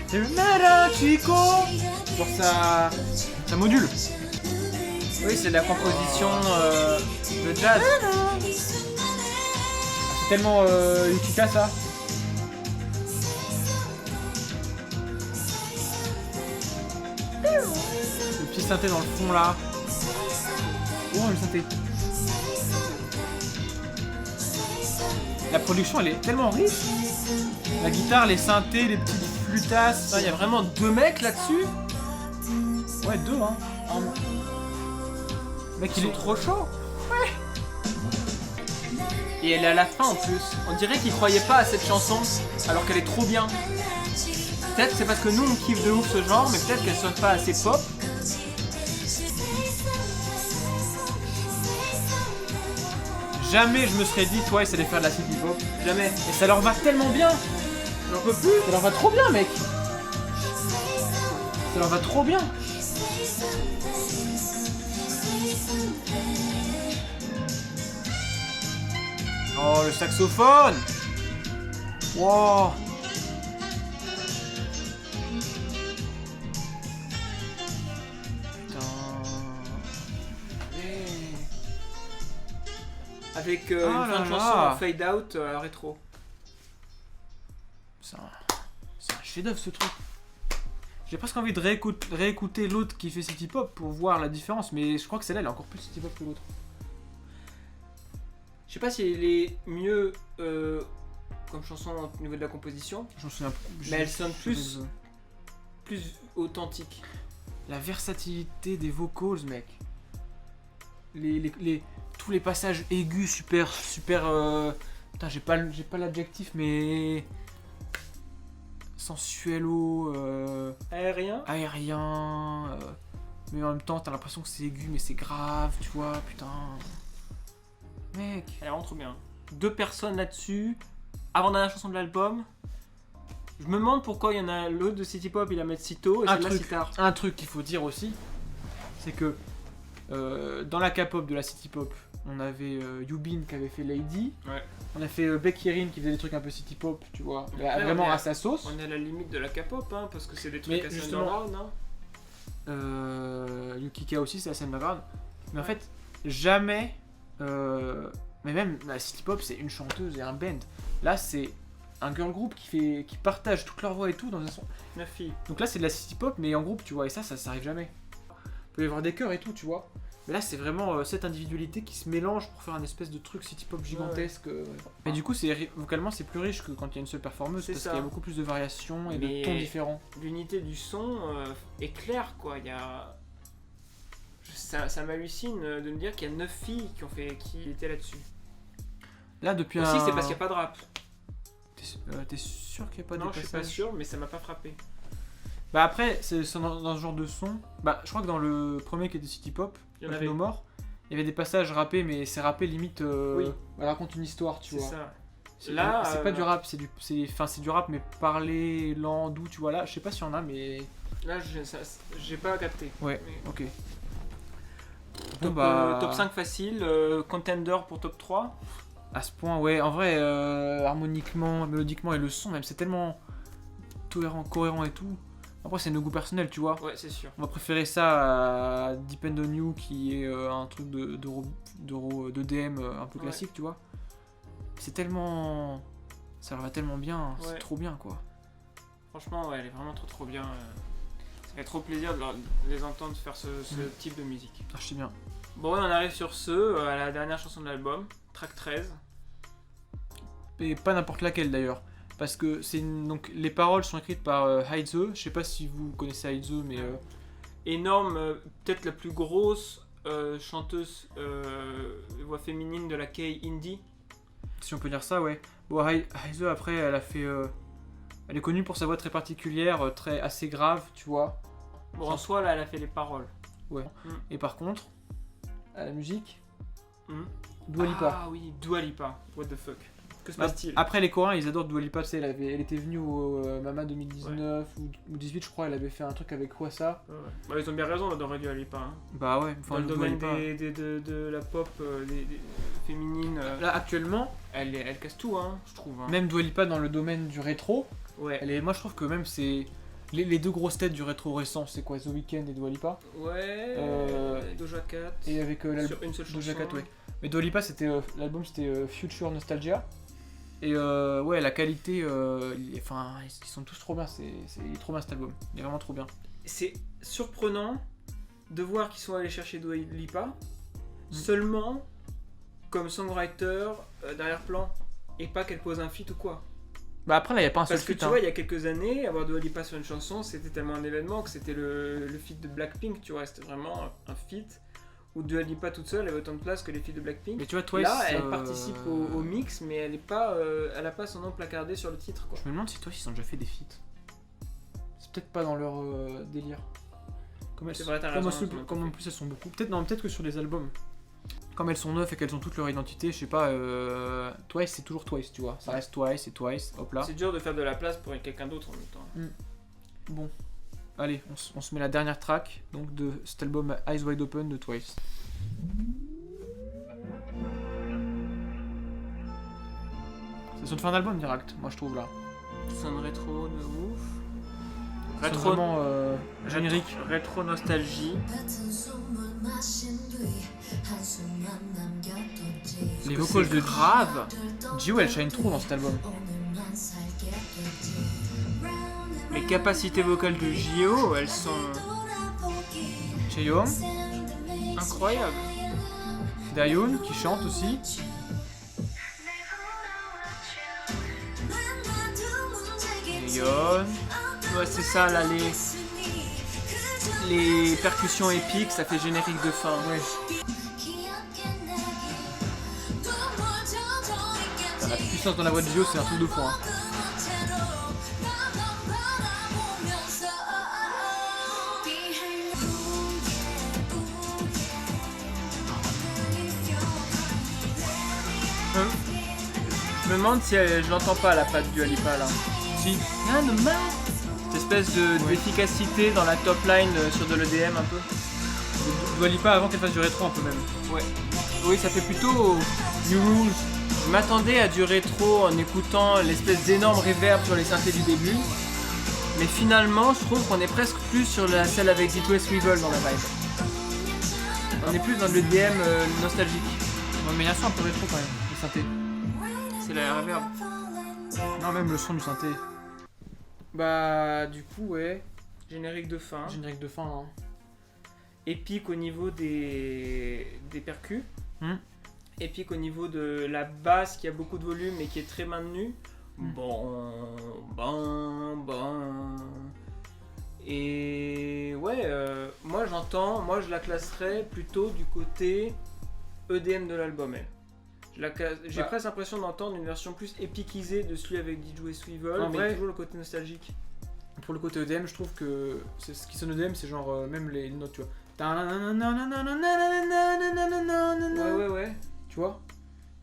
C'est le nada chico. Genre ça module. Oui, c'est de la composition de jazz. C'est tellement Yukika ça. Le petit synthé dans le fond là. Oh le synthé. La production elle est tellement riche. La guitare, les synthés, les petites flutasses. Il y a vraiment 2 mecs là-dessus. Ouais 2 hein. Mec il est trop chaud. Ouais. Et elle est à la fin en plus. On dirait qu'il croyait pas à cette chanson alors qu'elle est trop bien. Peut-être c'est parce que nous on kiffe de ouf ce genre, mais peut-être qu'elle sonne pas assez pop. Jamais je me serais dit Twice allait faire de la city pop. Jamais. Et ça leur va tellement bien. J'en peux plus. Ça leur va trop bien mec. Ça leur va trop bien. Oh le saxophone. Wow. Avec une fin de chanson en fade out rétro. C'est un chef-d'œuvre ce truc. J'ai presque envie de réécouter l'autre qui fait city pop pour voir la différence, mais je crois que celle-là elle est encore plus city pop que l'autre. Je sais pas si elle est mieux comme chanson au niveau de la composition, mais elle sonne plus authentique. La versatilité des vocals, mec. Tous les passages aigus super putain j'ai pas l'adjectif mais sensuelo aérien mais en même temps t'as l'impression que c'est aigu mais c'est grave, tu vois, putain mec elle rentre trop bien. 2 personnes là-dessus avant dernière chanson de l'album. Je me demande pourquoi il y en a l'autre de city pop il la met si tôt et celle-là si tard. Un truc qu'il faut dire aussi c'est que dans la K-pop de la city pop, on avait Yubin qui avait fait Lady, on a fait Becky Rin qui faisait des trucs un peu city pop, tu vois, vraiment à sa sauce. On est à la limite de la K-pop, hein, parce que c'est des trucs assez underground. Yukika aussi, c'est assez underground. Mais en fait, jamais. Mais même la city pop, c'est une chanteuse et un band. Là, c'est un girl group qui partage toute leur voix et tout dans un son. 9 filles. Donc là, c'est de la city pop, mais en groupe, tu vois, et ça arrive jamais. Il peut y avoir des chœurs et tout, tu vois. Mais là, c'est vraiment cette individualité qui se mélange pour faire un espèce de truc city pop gigantesque. Mais du coup, vocalement, c'est plus riche que quand il y a une seule performeuse parce qu'il y a beaucoup plus de variations et de tons différents. L'unité du son est claire, quoi. Il y a... ça m'hallucine de me dire qu'il y a 9 filles qui étaient là-dessus. Là, depuis aussi, c'est parce qu'il n'y a pas de rap. T'es sûr qu'il n'y a pas de passages ? Non, je suis pas sûr, mais ça m'a pas frappé. Bah après, c'est dans ce genre de son. Bah, je crois que dans le premier qui était City Pop, No More, il y avait des passages rappés, mais c'est rappé limite. Elle raconte une histoire, tu vois. C'est ça. Là, c'est pas du rap, c'est du rap mais parlé lent, doux, tu vois. Là, je sais pas s'il y en a, mais là, j'ai pas capté. Ouais, mais... ok. Top 5 facile, contender pour top 3. À ce point, ouais. En vrai, harmoniquement, mélodiquement et le son, même, c'est tellement cohérent et tout. Après, c'est nos goûts personnels, tu vois. Ouais, c'est sûr. On va préférer ça à Depend on You, qui est un truc de DM un peu classique, tu vois. C'est tellement... Ça leur va tellement bien, c'est trop bien, quoi. Franchement, ouais, elle est vraiment trop bien. Ça fait trop plaisir de les entendre faire ce type de musique. Ah, je sais bien. Bon, on arrive sur à la dernière chanson de l'album, track 13. Et pas n'importe laquelle, d'ailleurs. Parce que donc, les paroles sont écrites par Heize. Je sais pas si vous connaissez Heize, mais... Énorme, peut-être la plus grosse chanteuse voix féminine de la K-Indie. Si on peut dire ça, ouais. Bon, Heize, après, elle a fait... Elle est connue pour sa voix très particulière, assez grave, tu vois. Bon, en soi, là, elle a fait les paroles. Ouais. Et par contre, à la musique, Dua Lipa. Ah oui, Dua Lipa. What the fuck. Que se passe-t-il ? Après, les Coréens, ils adorent Dua Lipa. Tu sais, elle était venue au Mama 2019 ou 18, je crois. Elle avait fait un truc avec Hwasa. Ouais. Bah, ils ont bien raison d'adorer Dua Lipa. Hein. Bah ouais. Dans le domaine de la pop féminine. Là, actuellement, elle casse tout, hein, je trouve. Hein. Même Dua Lipa dans le domaine du rétro. Ouais. Moi, je trouve que même c'est... Les deux grosses têtes du rétro récent, c'est quoi ? The Weeknd et Dua Lipa. Ouais. Doja Cat. Et avec l'album sur une seule chanson. Doja Cat, ouais. Mais Dua Lipa, l'album c'était Future Nostalgia. Et ouais, la qualité, ils sont tous trop bien. Il est trop bien cet album. Il est vraiment trop bien. C'est surprenant de voir qu'ils sont allés chercher Dua Lipa seulement comme songwriter d'arrière-plan et pas qu'elle pose un feat ou quoi. Bah après là il y a pas un seul feat. Parce que tu vois, il y a quelques années, avoir Dua Lipa sur une chanson, c'était tellement un événement que c'était le feat de Blackpink, tu vois, c'était vraiment un feat où Dua Lipa toute seule avait autant de place que les feats de Blackpink. Mais tu vois, Twice, là, elle participe au mix, mais elle a pas son nom placardé sur le titre, quoi. Je me demande si Twice ils ont déjà fait des feats. C'est peut-être pas dans leur délire. Comme en plus elles sont beaucoup. Peut-être que sur les albums. Comme elles sont neuves et qu'elles ont toutes leur identité, je sais pas, Twice c'est toujours Twice, tu vois. Ça reste Twice et Twice, hop là. C'est dur de faire de la place pour quelqu'un d'autre en même temps. Bon, allez, on se met la dernière track donc de cet album Eyes Wide Open de Twice. Ça sonne fin d'album direct, moi je trouve là. Ça sonne rétro de ouf. Rétro, vraiment générique. Rétro nostalgie. Les vocals de grave. Jiwoo elle shine trop dans cet album. Les capacités vocales de Jiwoo, elles sont Chaeyoung, incroyables. Dayoon qui chante aussi. Yeon. Ouais, c'est ça là, les percussions épiques, ça fait générique de fin. Ouais. La puissance dans la voix de Jiwoo, c'est un truc de fou. Hein. Je me demande si je l'entends pas la patte du Dua Lipa là. Si. Cette espèce d'efficacité dans la top line sur de l'EDM un peu. Dua Lipa avant qu'elle fasse du rétro un peu même. Ouais. Oui, ça fait plutôt New Rules. Je m'attendais à du rétro en écoutant l'espèce d'énorme reverb sur les synthés du début. Mais finalement, je trouve qu'on est presque plus sur celle avec Zitwe Swivel dans la vibe. On est plus dans le DM nostalgique. Ouais, mais il y a un son un peu rétro quand même, le synthé. C'est la reverb. Non, même le son du synthé. Bah, du coup, ouais. Générique de fin. Générique de fin, hein. Épique au niveau des percus. Épique au niveau de la basse qui a beaucoup de volume et qui est très maintenue. Bon. Et ouais, moi je la classerais plutôt du côté EDM de l'album, elle. J'ai presque l'impression d'entendre une version plus épiquisée de celui avec Zitwe Swivel, mais toujours le côté nostalgique. Pour le côté EDM, je trouve que ce qui sonne EDM, c'est genre même les notes, tu vois. Ouais. Tu vois ?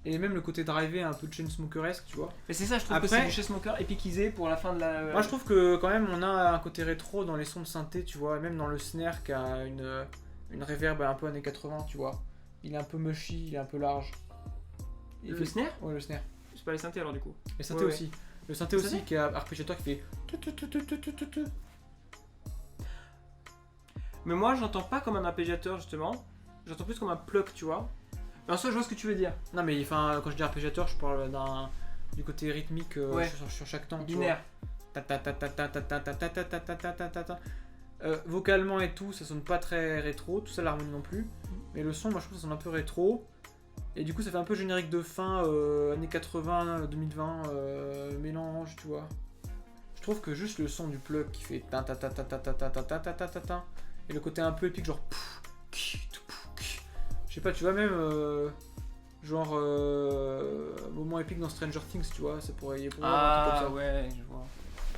Et même le côté drivé un peu Chainsmokeresque, tu vois. Mais c'est ça, je trouve que c'est du Chainsmoker épicisé pour la fin de la... Moi je trouve que quand même on a un côté rétro dans les sons de synthé, tu vois. Et même dans le snare qui a une reverb un peu années 80, tu vois. Il est un peu mushy, il est un peu large. Le snare ? Ouais, le snare. C'est pas les synthés alors du coup. Les synthés aussi. Le synthé aussi qui a arpégiateur qui fait... Mais moi j'entends pas comme un arpégiateur justement. J'entends plus comme un pluck, tu vois. Mais en soi je vois ce que tu veux dire. Non mais enfin quand je dis arpégiateur je parle du côté rythmique sur chaque temps. Binaire. Vocalement et tout ça sonne pas très rétro, tout ça l'harmonie non plus. Mais le son moi je trouve que ça sonne un peu rétro. Et du coup ça fait un peu générique de fin années 80, 2020 mélange tu vois. Je trouve que juste le son du plug qui fait ta ta ta ta ta ta ta ta ta ta ta ta ta et le côté un peu épique genre je sais pas tu vois même genre moment épique dans Stranger Things tu vois ça pourrait y avoir un truc comme ça. Ouais je vois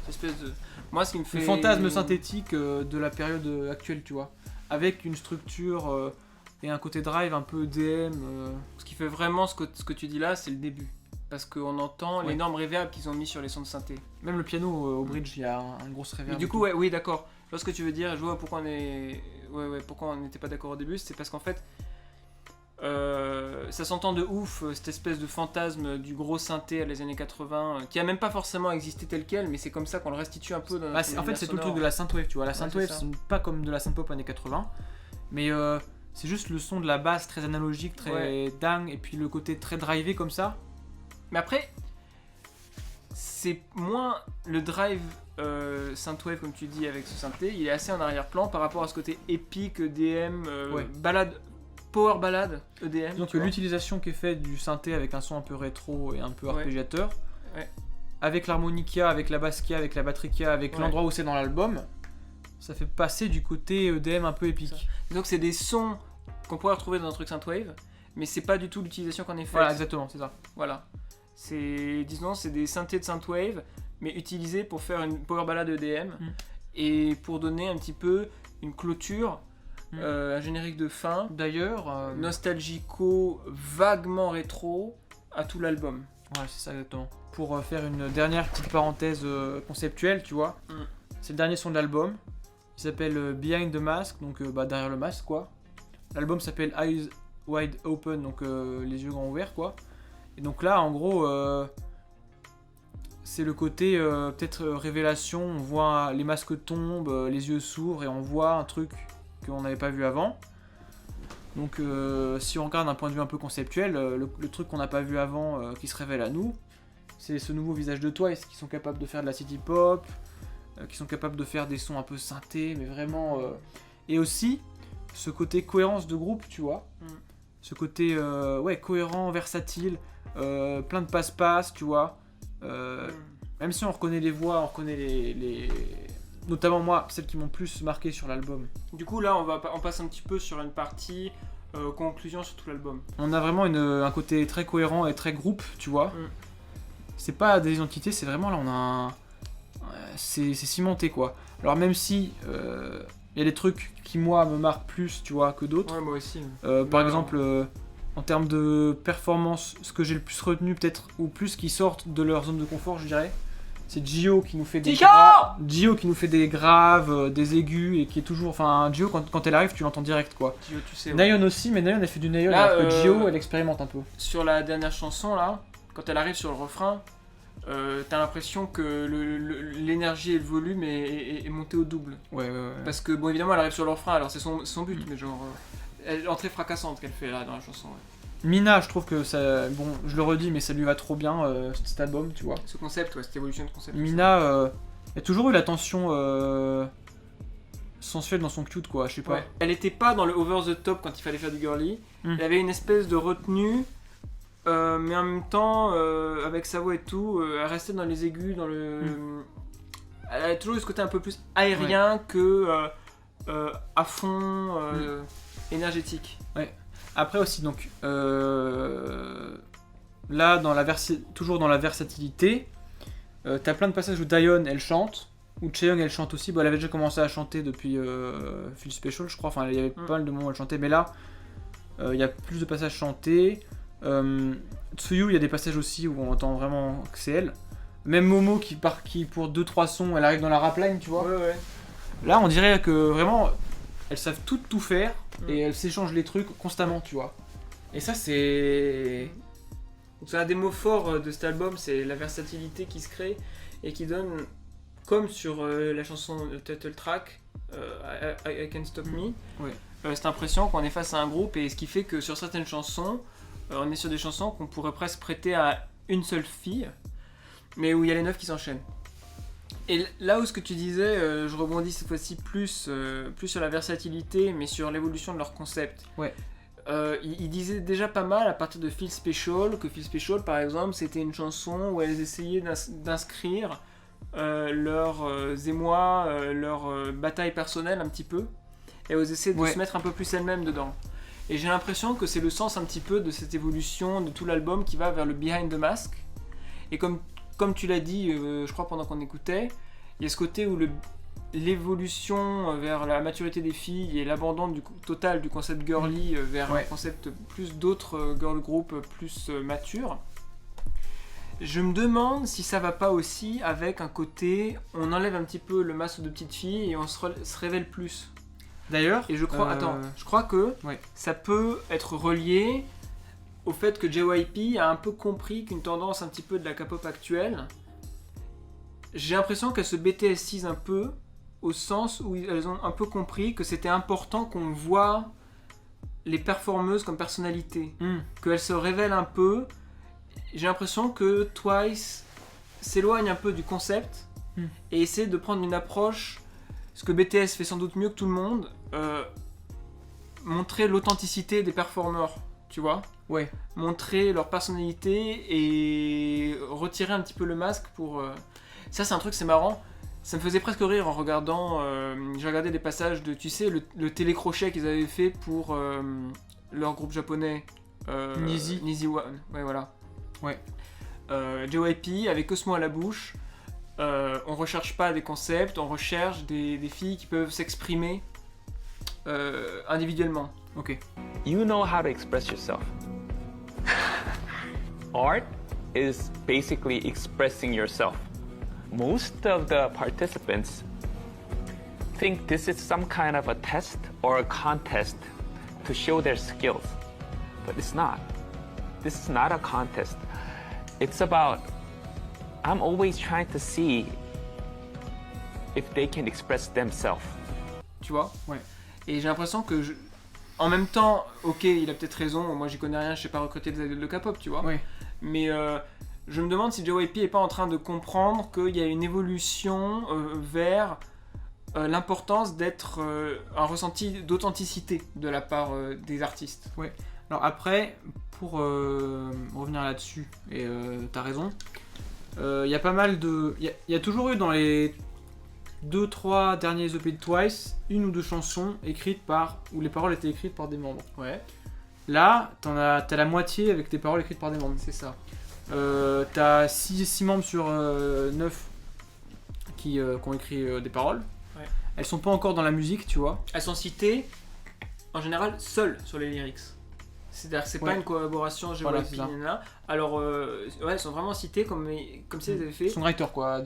cette espèce de moi ce qui me fait le fantasme synthétique de la période actuelle tu vois avec une structure et un côté drive un peu EDM ce qui fait vraiment ce que tu dis là c'est le début parce qu'on entend l'énorme reverb qu'ils ont mis sur les sons de synthé. Même le piano au bridge il y a un gros reverb. Mais du coup oui d'accord je vois ce que tu veux dire et je vois pourquoi pourquoi on n'était pas d'accord au début, c'est parce qu'en fait ça s'entend de ouf cette espèce de fantasme du gros synthé à les années 80 qui a même pas forcément existé tel quel mais c'est comme ça qu'on le restitue un peu dans notre en fait c'est tout le truc de la synthwave tu vois la synthwave c'est pas comme de la synthpop années 80 mais c'est juste le son de la basse très analogique très dingue et puis le côté très drivé comme ça mais après c'est moins le drive synthwave comme tu dis avec ce synthé il est assez en arrière-plan par rapport à ce côté épique EDM balade power ballade EDM. Donc l'utilisation qui est faite du synthé avec un son un peu rétro et un peu arpégiateur, avec l'harmonica, avec la basse qu'il y a, avec la batterie qu'il y a, avec l'endroit où c'est dans l'album, ça fait passer du côté EDM un peu épique. Donc c'est des sons qu'on pourrait retrouver dans un truc synthwave, mais c'est pas du tout l'utilisation qu'on est faite. Voilà, exactement, c'est ça. Voilà. Disons, c'est des synthés de synthwave, mais utilisés pour faire une power ballade EDM et pour donner un petit peu une clôture. Un générique de fin d'ailleurs nostalgico vaguement rétro à tout l'album. Ouais c'est ça exactement. Pour faire une dernière petite parenthèse conceptuelle tu vois c'est le dernier son de l'album, il s'appelle Behind the Mask donc derrière le masque quoi. L'album s'appelle Eyes Wide Open donc les yeux grands ouverts quoi. Et donc là en gros c'est le côté peut-être révélation, on voit les masques tombent, les yeux s'ouvrent et on voit un truc qu'on n'avait pas vu avant. Donc si on regarde d'un point de vue un peu conceptuel, le truc qu'on n'a pas vu avant qui se révèle à nous, c'est ce nouveau visage de Twice qui sont capables de faire de la city pop, qui sont capables de faire des sons un peu synthés, mais vraiment... Et aussi, ce côté cohérence de groupe, tu vois. Ce côté cohérent, versatile, plein de passe-passe, tu vois. Même si on reconnaît les voix, on reconnaît les... Notamment moi, celles qui m'ont plus marqué sur l'album. Du coup là on passe un petit peu sur une partie conclusion sur tout l'album. On a vraiment un côté très cohérent et très groupe, tu vois. C'est pas des identités, c'est vraiment là on a c'est cimenté quoi. Alors même si y a des trucs qui moi me marquent plus, tu vois, que d'autres. Ouais moi aussi. Par exemple en termes de performance, ce que j'ai le plus retenu peut-être, ou plus qui sortent de leur zone de confort je dirais. C'est Gio qui nous fait des graves, des aigus et qui est toujours... Enfin, Gio, quand elle arrive, tu l'entends direct, quoi. Gio, tu sais, Nayeon aussi, mais Nayeon, elle fait du Nayeon, alors que Gio, elle expérimente un peu. Sur la dernière chanson, là, quand elle arrive sur le refrain, t'as l'impression que l'énergie et le volume est monté au double. Ouais. Parce que, bon, évidemment, elle arrive sur le refrain, alors c'est son but, mais genre... l'entrée fracassante qu'elle fait, là, dans la chanson, Mina, je trouve que ça... Bon, je le redis, mais ça lui va trop bien, cet album, tu vois. Ce concept, cette évolution de concept. Mina, elle a toujours eu la tension sensuelle dans son cute, quoi, je sais pas. Ouais. Elle était pas dans le over the top quand il fallait faire du girly. Elle avait une espèce de retenue, mais en même temps, avec sa voix et tout, elle restait dans les aigus, dans le... Elle a toujours eu ce côté un peu plus aérien que à fond, énergétique. Ouais. Après aussi, donc, là, toujours dans la versatilité, t'as plein de passages où Dayeon, elle chante, où Chaeyoung, elle chante aussi. Bon, elle avait déjà commencé à chanter depuis Feel Special, je crois. Enfin, il y avait pas mal de moments où elle chantait, mais là, il y a plus de passages chantés. Tsuyu, il y a des passages aussi où on entend vraiment que c'est elle. Même Momo qui pour 2-3 sons, elle arrive dans la rap line, tu vois. Ouais. Là, on dirait que vraiment, elles savent tout faire et elles s'échangent les trucs constamment, tu vois. Et ça, c'est... Donc c'est un des mots forts de cet album, c'est la versatilité qui se crée et qui donne, comme sur la chanson Title Track, I Can't Stop Me, cette impression qu'on est face à un groupe, et ce qui fait que sur certaines chansons, on est sur des chansons qu'on pourrait presque prêter à une seule fille, mais où il y a les 9 qui s'enchaînent. Et là où ce que tu disais, je rebondis cette fois-ci plus sur la versatilité, mais sur l'évolution de leur concept. Ouais. Il disait déjà pas mal à partir de Feel Special, que Feel Special par exemple c'était une chanson où elles essayaient d'inscrire leurs émois, leurs batailles personnelles un petit peu, et elles essaient de se mettre un peu plus elles-mêmes dedans. Et j'ai l'impression que c'est le sens un petit peu de cette évolution de tout l'album qui va vers le Behind the Mask. Et comme tu l'as dit, je crois pendant qu'on écoutait, il y a ce côté où l'évolution vers la maturité des filles et l'abandon total du concept girly vers un concept plus d'autres girl group plus matures. Je me demande si ça va pas aussi avec un côté, on enlève un petit peu le masque de petite fille et on se révèle plus. D'ailleurs, et je crois que ça peut être relié au fait que JYP a un peu compris qu'une tendance un petit peu de la K-pop actuelle, j'ai l'impression qu'elle se BTSise un peu, au sens où elles ont un peu compris que c'était important qu'on voit les performeuses comme personnalité, qu'elles se révèlent un peu. J'ai l'impression que Twice s'éloigne un peu du concept et essaie de prendre une approche, ce que BTS fait sans doute mieux que tout le monde, montrer l'authenticité des performeurs, tu vois ? Ouais. Montrer leur personnalité et retirer un petit peu le masque pour... Ça c'est un truc, c'est marrant. Ça me faisait presque rire en regardant... j'ai regardé des passages de, tu sais, le télécrochet qu'ils avaient fait pour leur groupe japonais. Nizi One. Ouais, voilà. Ouais. JYP avec Cosmo à la bouche. On recherche pas des concepts, on recherche des filles qui peuvent s'exprimer individuellement. Ok. You know how to express yourself. Art is basically expressing yourself. Most of the participants think this is some kind of a test or a contest to show their skills, but it's not. This is not a contest. It's about, I'm always trying to see if they can express themselves. Tu vois ? Ouais. Et j'ai l'impression que, en même temps, ok, il a peut-être raison, moi j'y connais rien, je sais pas recruter des idoles de K-pop, tu vois ? Ouais. Mais je me demande si JYP est pas en train de comprendre qu'il y a une évolution vers l'importance d'être un ressenti d'authenticité de la part des artistes. Ouais. Alors après, pour revenir là-dessus, et t'as raison, il y a pas mal de... Il y a toujours eu dans les 2-3 derniers EP de Twice, une ou deux chansons écrites où les paroles étaient écrites par des membres. Ouais. Là, t'as la moitié avec des paroles écrites par des membres. C'est ça. T'as 6 membres sur 9 qui ont écrit des paroles. Ouais. Elles sont pas encore dans la musique, tu vois. Elles sont citées, en général, seules sur les lyrics. C'est-à-dire que c'est pas une collaboration JYP, alors elles sont vraiment citées comme si elles avaient fait songwriter quoi,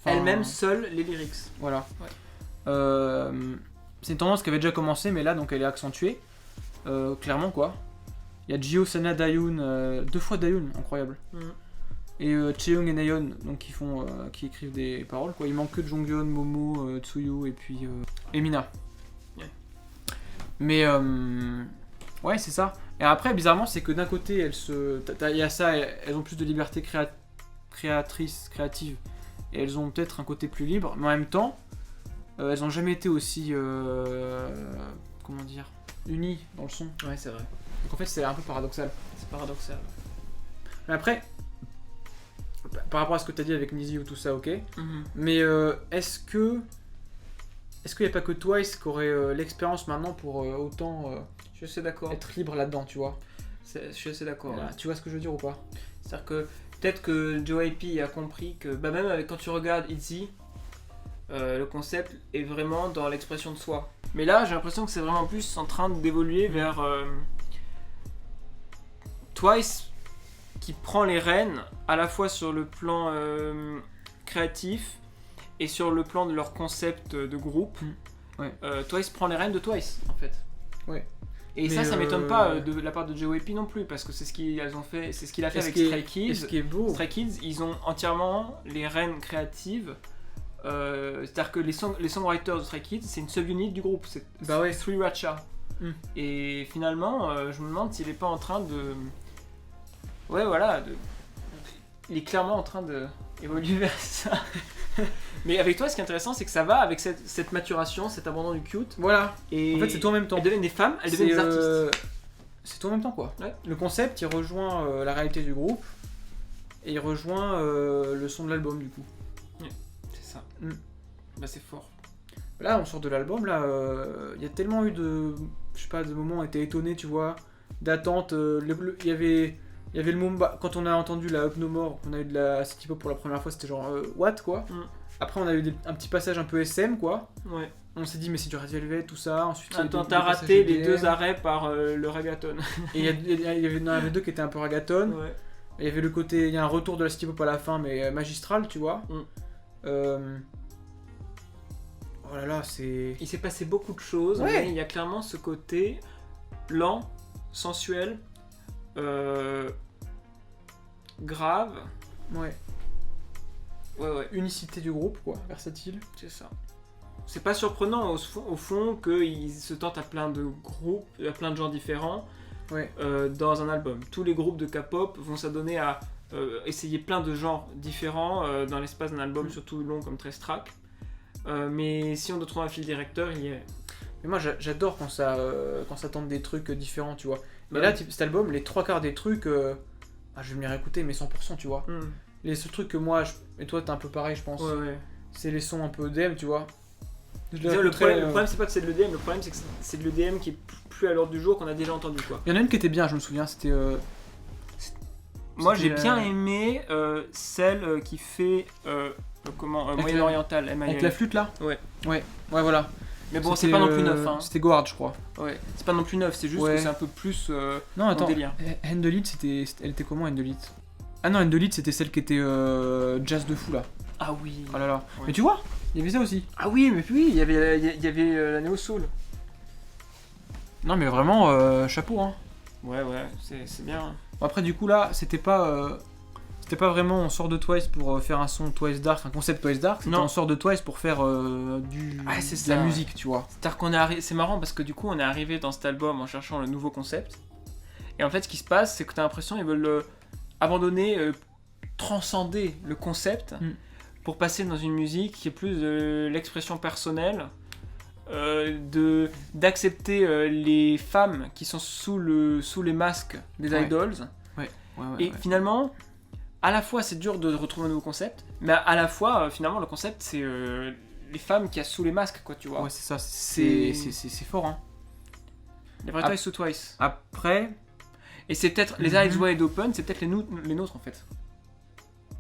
elles-mêmes seules les lyrics. Voilà. C'est une tendance qui avait déjà commencé, mais là donc elle est accentuée, clairement quoi. Il y a Jio, Sana, Dayun, 2 fois Dayun, incroyable. Et Cheong et Nayeon, donc qui écrivent des paroles quoi. Il manque que Jonghyun, Momo, Tsuyu et puis Emina. Yeah. Mais ouais, c'est ça. Et après, bizarrement, c'est que d'un côté, il y a ça, elles ont plus de liberté créative, et elles ont peut-être un côté plus libre, mais en même temps, elles ont jamais été aussi, comment dire, unies dans le son. Ouais, c'est vrai. Donc en fait, c'est un peu paradoxal. C'est paradoxal. Mais après, par rapport à ce que tu as dit avec Nizi ou tout ça, ok. Mais est-ce qu'il n'y a pas que Twice qui aurait l'expérience maintenant pour autant je suis d'accord. Être libre là-dedans, tu vois. Je suis assez d'accord. Voilà. Tu vois ce que je veux dire ou pas ? C'est-à-dire que peut-être que JYP a compris que, même quand tu regardes ITZY, le concept est vraiment dans l'expression de soi. Mais là, j'ai l'impression que c'est vraiment plus en train d'évoluer vers Twice qui prend les rênes à la fois sur le plan créatif et sur le plan de leur concept de groupe. Ouais. Twice prend les rênes de Twice en fait. Ouais. Et ça m'étonne pas de la part de JYP non plus, parce que c'est ce qu'il a fait avec Stray Kids. Ce qui est beau. Stray Kids, ils ont entièrement les rênes créatives. C'est-à-dire que les songwriters de Stray Kids, c'est une subunit du groupe. C'est Sriracha. Et finalement, je me demande s'il est pas en train de... Ouais, voilà. Il est clairement en train d'évoluer vers ça. Mais avec toi, ce qui est intéressant, c'est que ça va avec cette maturation, cet abandon du cute. Voilà. Et en fait, c'est tout en même temps. Elles deviennent des femmes, elles deviennent des artistes. C'est tout en même temps, quoi. Ouais. Le concept, il rejoint la réalité du groupe. Et il rejoint le son de l'album, du coup. Ouais, c'est ça. Bah, c'est fort. Là, on sort de l'album, là, il y a tellement eu de moments où on était étonnés, tu vois, d'attente. Il y avait le moment, quand on a entendu la Up No More, on a eu de la City Pop pour la première fois, c'était genre, what, quoi. Après, on a eu un petit passage un peu SM, quoi. Ouais. On s'est dit, mais c'est du Red Velvet, tout ça. Ensuite, t'as raté les 2 arrêts par le reggaeton. Et il y avait 2 qui étaient un peu reggaeton. Ouais. Il y avait le côté, il y a un retour de la City Pop à la fin, mais magistral, tu vois. Oh là là, c'est... Il s'est passé beaucoup de choses, mais il y a clairement ce côté lent, sensuel, grave. Ouais. Unicité du groupe, quoi, versatile. C'est ça. C'est pas surprenant au fond qu'ils se tentent à plein de groupes, à plein de genres différents dans un album. Tous les groupes de K-pop vont s'adonner à essayer plein de genres différents dans l'espace d'un album, surtout long comme 13 tracks. Mais si on doit trouver un fil directeur, il y est. Mais moi j'adore quand ça tente des trucs différents, tu vois. Mais là, cet album, les 3/4 des trucs, je vais me les réécouter, mais 100%, tu vois. Les seuls trucs que moi, et toi t'es un peu pareil, je pense, c'est les sons un peu EDM, tu vois. Le problème, c'est pas que c'est de l'EDM, le problème c'est que c'est de l'EDM qui est plus à l'ordre du jour, qu'on a déjà entendu, quoi. Il y en a une qui était bien, je me souviens, c'était... Moi j'ai bien aimé celle qui fait Moyen-Oriental, avec la flûte là. Ouais, voilà. Mais bon, c'est pas non plus neuf, hein. C'était Goard, je crois. Ouais, c'est pas non plus neuf, c'est juste que c'est un peu plus non, attends, délire. Handle It, elle était comment, Handle It? Ah non, Handle It, c'était celle qui était jazz de fou là. Ah oui. Oh là là. Ouais. Mais tu vois, il y avait ça aussi. Ah oui, mais oui, il y avait la Neo Soul. Non mais vraiment, chapeau, hein. Ouais, c'est bien. Bon, après du coup là, c'était pas vraiment on sort de Twice pour faire un son Twice Dark, un concept Twice Dark, c'était on sort de Twice pour faire de la musique, tu vois. C'est-à-dire c'est marrant parce que du coup on est arrivé dans cet album en cherchant le nouveau concept. Et en fait ce qui se passe, c'est que t'as l'impression qu'ils veulent abandonner, transcender le concept pour passer dans une musique qui est plus de l'expression personnelle, d'accepter les femmes qui sont sous les masques des idols. Et finalement, à la fois c'est dur de retrouver un nouveau concept, mais à la fois finalement le concept c'est les femmes qui a sous les masques, quoi, tu vois. Ouais, c'est ça, c'est fort, hein. Les vrais Twice sous Twice. Après, et c'est peut-être les Eyes Wide Open, c'est peut-être les nôtres en fait.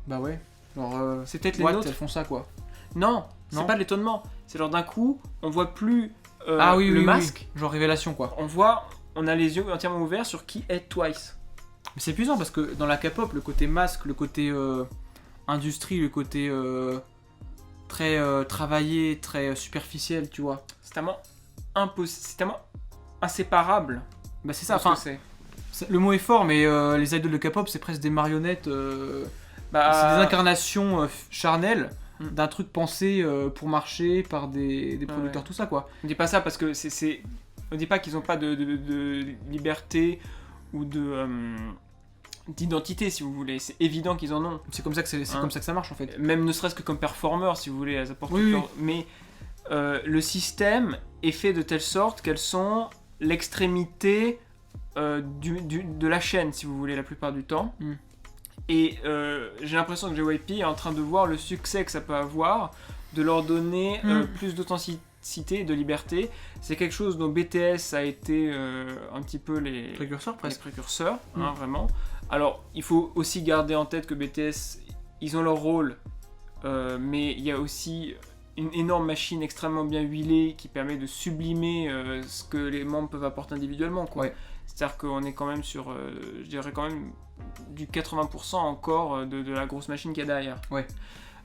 Bah ouais. Genre c'est peut-être les nôtres. Elles font ça, quoi. Non, c'est pas de l'étonnement. C'est genre d'un coup, on voit plus le masque. Oui. Genre révélation, quoi. On a les yeux entièrement ouverts sur qui est Twice. Mais c'est épuisant parce que dans la K-pop, le côté masque, le côté industrie, le côté très travaillé, très superficiel, tu vois. C'est tellement inséparable. Bah c'est ça, enfin, le mot est fort, mais les idoles de K-pop, c'est presque des marionnettes, c'est des incarnations charnelles d'un truc pensé pour marcher par des producteurs, tout ça, quoi. On dit pas ça parce que on dit pas qu'ils ont pas de liberté ou d'identité, si vous voulez. C'est évident qu'ils en ont. C'est comme ça que comme ça que ça marche, en fait. Même ne serait-ce que comme performeurs, si vous voulez, elles apportent mais le système est fait de telle sorte qu'elles sont l'extrémité de la chaîne, si vous voulez, la plupart du temps. Et j'ai l'impression que JYP est en train de voir le succès que ça peut avoir, de leur donner plus d'authenticité et de liberté. C'est quelque chose dont BTS a été un petit peu les précurseurs, hein, vraiment. Alors, il faut aussi garder en tête que BTS, ils ont leur rôle, mais il y a aussi une énorme machine extrêmement bien huilée qui permet de sublimer ce que les membres peuvent apporter individuellement, quoi. Ouais. C'est-à-dire qu'on est quand même sur, je dirais quand même, du 80% encore de la grosse machine qu'il y a derrière. Ouais.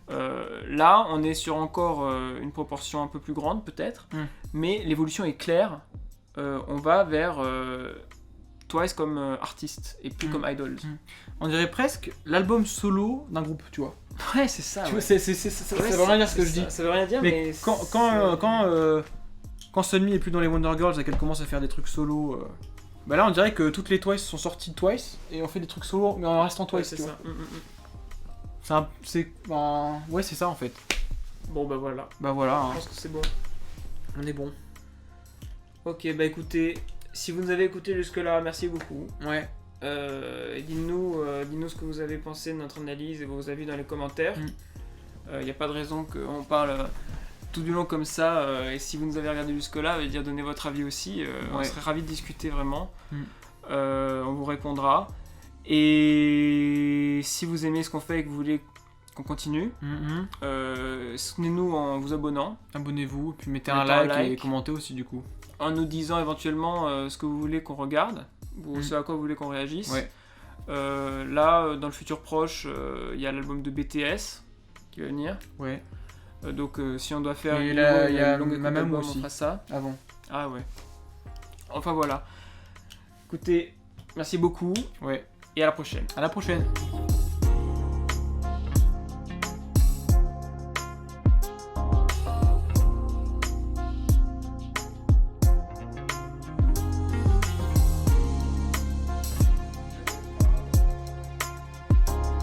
Là, on est sur encore une proportion un peu plus grande peut-être, mais l'évolution est claire. On va vers Twice comme artiste et plus comme idols. On dirait presque l'album solo d'un groupe, tu vois. Ouais, c'est ça. Tu vois, ça veut rien dire ce que je dis. Ça veut rien dire, mais quand Sunmi est plus dans les Wonder Girls et qu'elle commence à faire des trucs solo, bah là on dirait que toutes les Twice sont sorties de Twice et on fait des trucs solo mais en restant Twice. Ouais, c'est ça. Ouais, c'est ça en fait. Bon bah voilà. Bah voilà. Je pense que c'est bon. On est bon. Ok, bah écoutez, si vous nous avez écouté jusque-là, merci beaucoup. Ouais. Dites-nous ce que vous avez pensé de notre analyse et vos avis dans les commentaires. Il n'y a pas de raison qu'on parle tout du long comme ça. Et si vous nous avez regardé jusque-là, donnez votre avis aussi. On serait ravis de discuter vraiment. On vous répondra. Et si vous aimez ce qu'on fait et que vous voulez qu'on continue, soutenez-nous en vous abonnant. Abonnez-vous, puis mettez un like et commentez aussi du coup. En nous disant éventuellement ce que vous voulez qu'on regarde, ou ce à quoi vous voulez qu'on réagisse. Ouais. Là, dans le futur proche, il y a l'album de BTS qui va venir. Ouais. Donc si on doit faire il y a longue Mamamoo aussi. On fera ça. Avant. Ah ouais. Enfin voilà. Écoutez, merci beaucoup. Ouais. Et à la prochaine. À la prochaine.